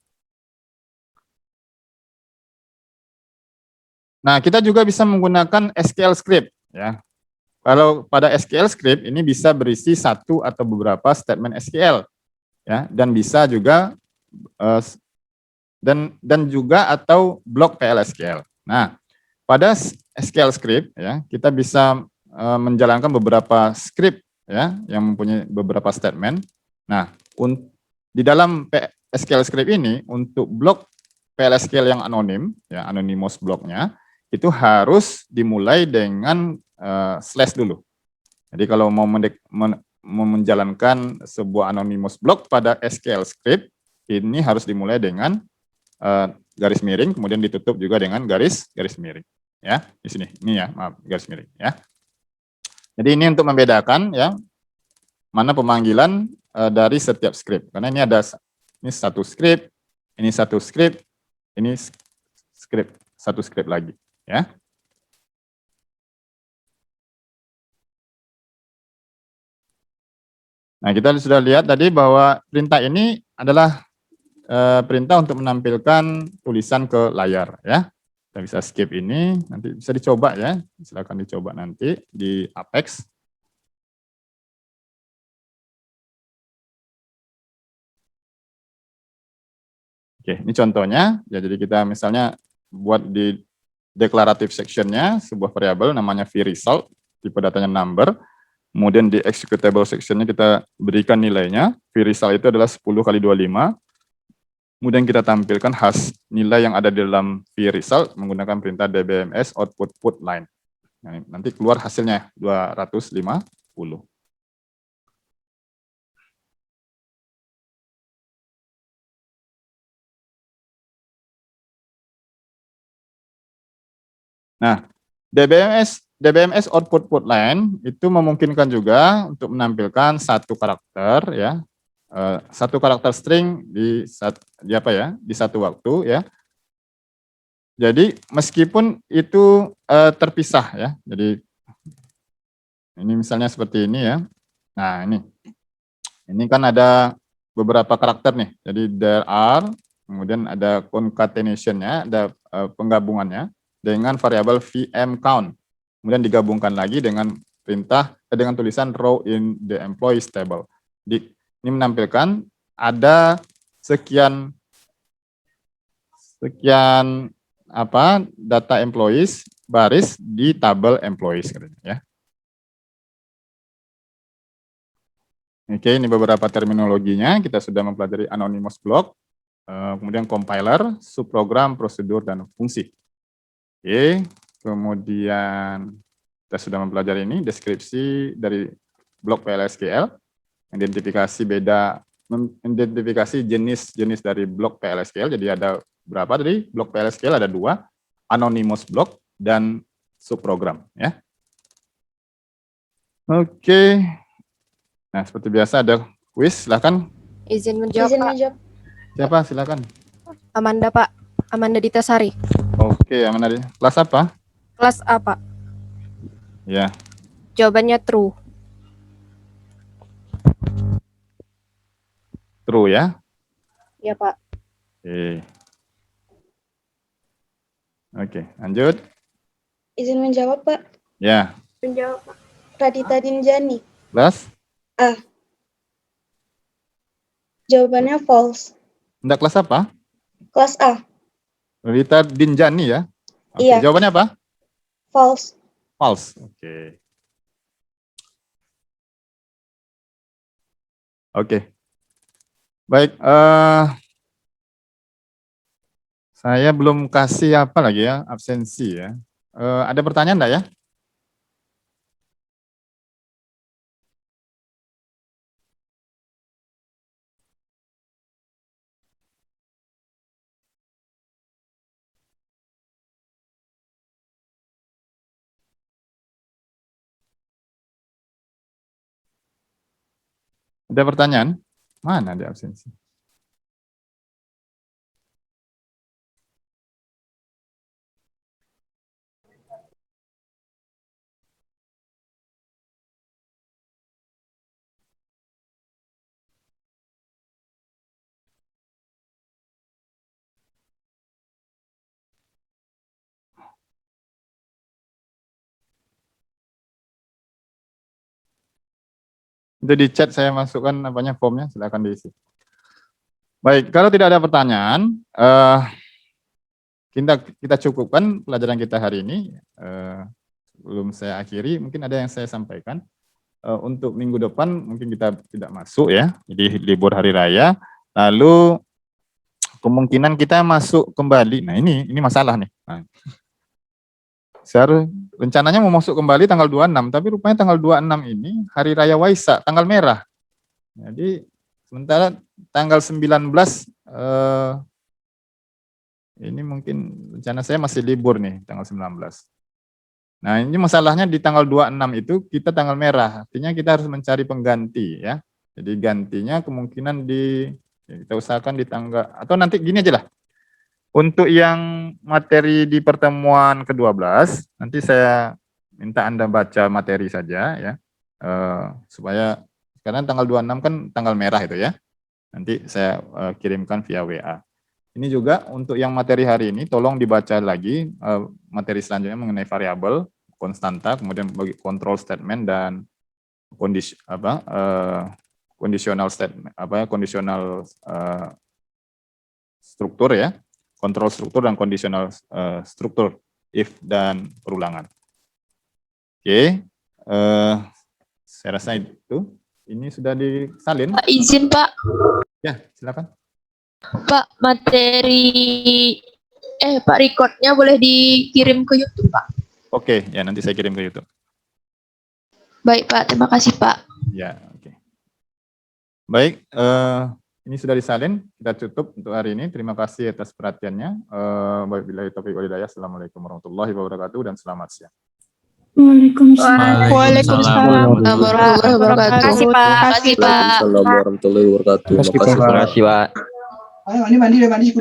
Nah, kita juga bisa menggunakan SQL script ya. Kalau pada SQL script ini bisa berisi satu atau beberapa statement SQL ya, dan bisa juga dan juga atau blok PLSQL. Nah, pada SQL script ya, kita bisa menjalankan beberapa script ya yang mempunyai beberapa statement. Nah, di dalam SQL script ini untuk blok PLSQL yang anonim ya, anonymous blocknya itu harus dimulai dengan slash dulu. Jadi kalau mau menjalankan sebuah anonymous block pada SQL script ini harus dimulai dengan garis miring, kemudian ditutup juga dengan garis miring ya. Di sini ini ya, maaf, garis miring ya. Jadi ini untuk membedakan ya mana pemanggilan dari setiap script, karena ini ada satu script, ini satu script, ini script, satu script lagi ya. Nah, kita sudah lihat tadi bahwa perintah ini adalah perintah untuk menampilkan tulisan ke layar ya. Kita bisa skip ini, nanti bisa dicoba ya, silakan dicoba nanti di Apex. Oke, ini contohnya. Ya, jadi kita misalnya buat di declarative sectionnya sebuah variabel namanya vResult, tipe datanya number. Kemudian di executable sectionnya kita berikan nilainya. vResult itu adalah 10 kali 25. Kemudian kita tampilkan nilai yang ada di dalam vResult menggunakan perintah dbms output put line. Nah, nanti keluar hasilnya 250. Nah, DBMS output put line itu memungkinkan juga untuk menampilkan satu karakter ya, satu karakter string di satu waktu ya. Jadi meskipun itu terpisah ya. Jadi ini misalnya seperti ini ya. Nah, ini kan ada beberapa karakter nih. Jadi there are, kemudian ada concatenation-nya, ada penggabungannya dengan variabel vm count. Kemudian digabungkan lagi dengan perintah dengan tulisan row in the employees table. Ini menampilkan ada sekian data employees baris di tabel employees ya. Oke, ini beberapa terminologinya. Kita sudah mempelajari anonymous block, kemudian compiler, subprogram, prosedur, dan fungsi. Oke, kemudian kita sudah mempelajari ini deskripsi dari blok PLSQL, identifikasi jenis-jenis dari blok PLSQL. Jadi ada berapa tadi? Blok PLSQL ada 2, anonymous block dan subprogram, ya. Oke. Nah, seperti biasa ada kuis, silakan. Izin menjawab, Pak. Siapa? Silakan. Amanda, Pak. Amanda Ditasari. Oke, Amanda. Kelas apa? Kelas A, Pak. Ya. Jawabannya true. True ya. Ya, Pak. Oke, lanjut. Izin menjawab, Pak. Ya. Menjawab, Pak. Radita Dinjani. Kelas? A. Jawabannya false. Enggak, kelas apa? Kelas A. Rita Dinjani ya? Oke, Iya. jawabannya apa? False. False. Oke. Oke. Baik, saya belum kasih apa lagi ya, absensi ya. Ada pertanyaan enggak ya? Ada pertanyaan? Mana ada absensi? Itu di chat saya masukkan apanya formnya, silakan diisi. Baik, kalau tidak ada pertanyaan, kita cukupkan pelajaran kita hari ini. Belum saya akhiri, mungkin ada yang saya sampaikan. Untuk minggu depan mungkin kita tidak masuk ya, jadi libur hari raya. Lalu kemungkinan kita masuk kembali. Nah ini masalah nih. Nah, rencananya mau masuk kembali tanggal 26, tapi rupanya tanggal 26 ini hari raya Waisak, tanggal merah. Jadi sementara tanggal 19 ini mungkin rencana saya masih libur nih tanggal 19. Nah, ini masalahnya di tanggal 26 itu kita tanggal merah, artinya kita harus mencari pengganti ya. Jadi gantinya kemungkinan kita usahakan di tanggal, atau nanti gini aja lah. Untuk yang materi di pertemuan ke-12, nanti saya minta Anda baca materi saja ya, supaya, karena tanggal 26 kan tanggal merah itu ya, nanti saya kirimkan via WA. Ini juga untuk yang materi hari ini, tolong dibaca lagi materi selanjutnya mengenai variabel, konstanta, kemudian bagi control statement dan conditional statement, conditional struktur ya. Kontrol struktur dan kondisional struktur, if dan perulangan. Oke, saya rasa itu. Ini sudah disalin. Pak, izin Pak. Ya, silakan. Pak, Pak recordnya boleh dikirim ke YouTube Pak. Oke, ya nanti saya kirim ke YouTube. Baik Pak, terima kasih Pak. Ya, oke. Baik, ini sudah disalin, kita tutup untuk hari ini. Terima kasih atas perhatiannya. Wabillahi taufiq wal hidayah. Assalamualaikum warahmatullahi wabarakatuh dan selamat siang. Waalaikumsalam. Waalaikumsalam warahmatullahi wabarakatuh. Terima kasih, Pak. Terima kasih Pak. Assalamualaikum warahmatullahi wabarakatuh. Terima kasih, Pak. Ayo mandi.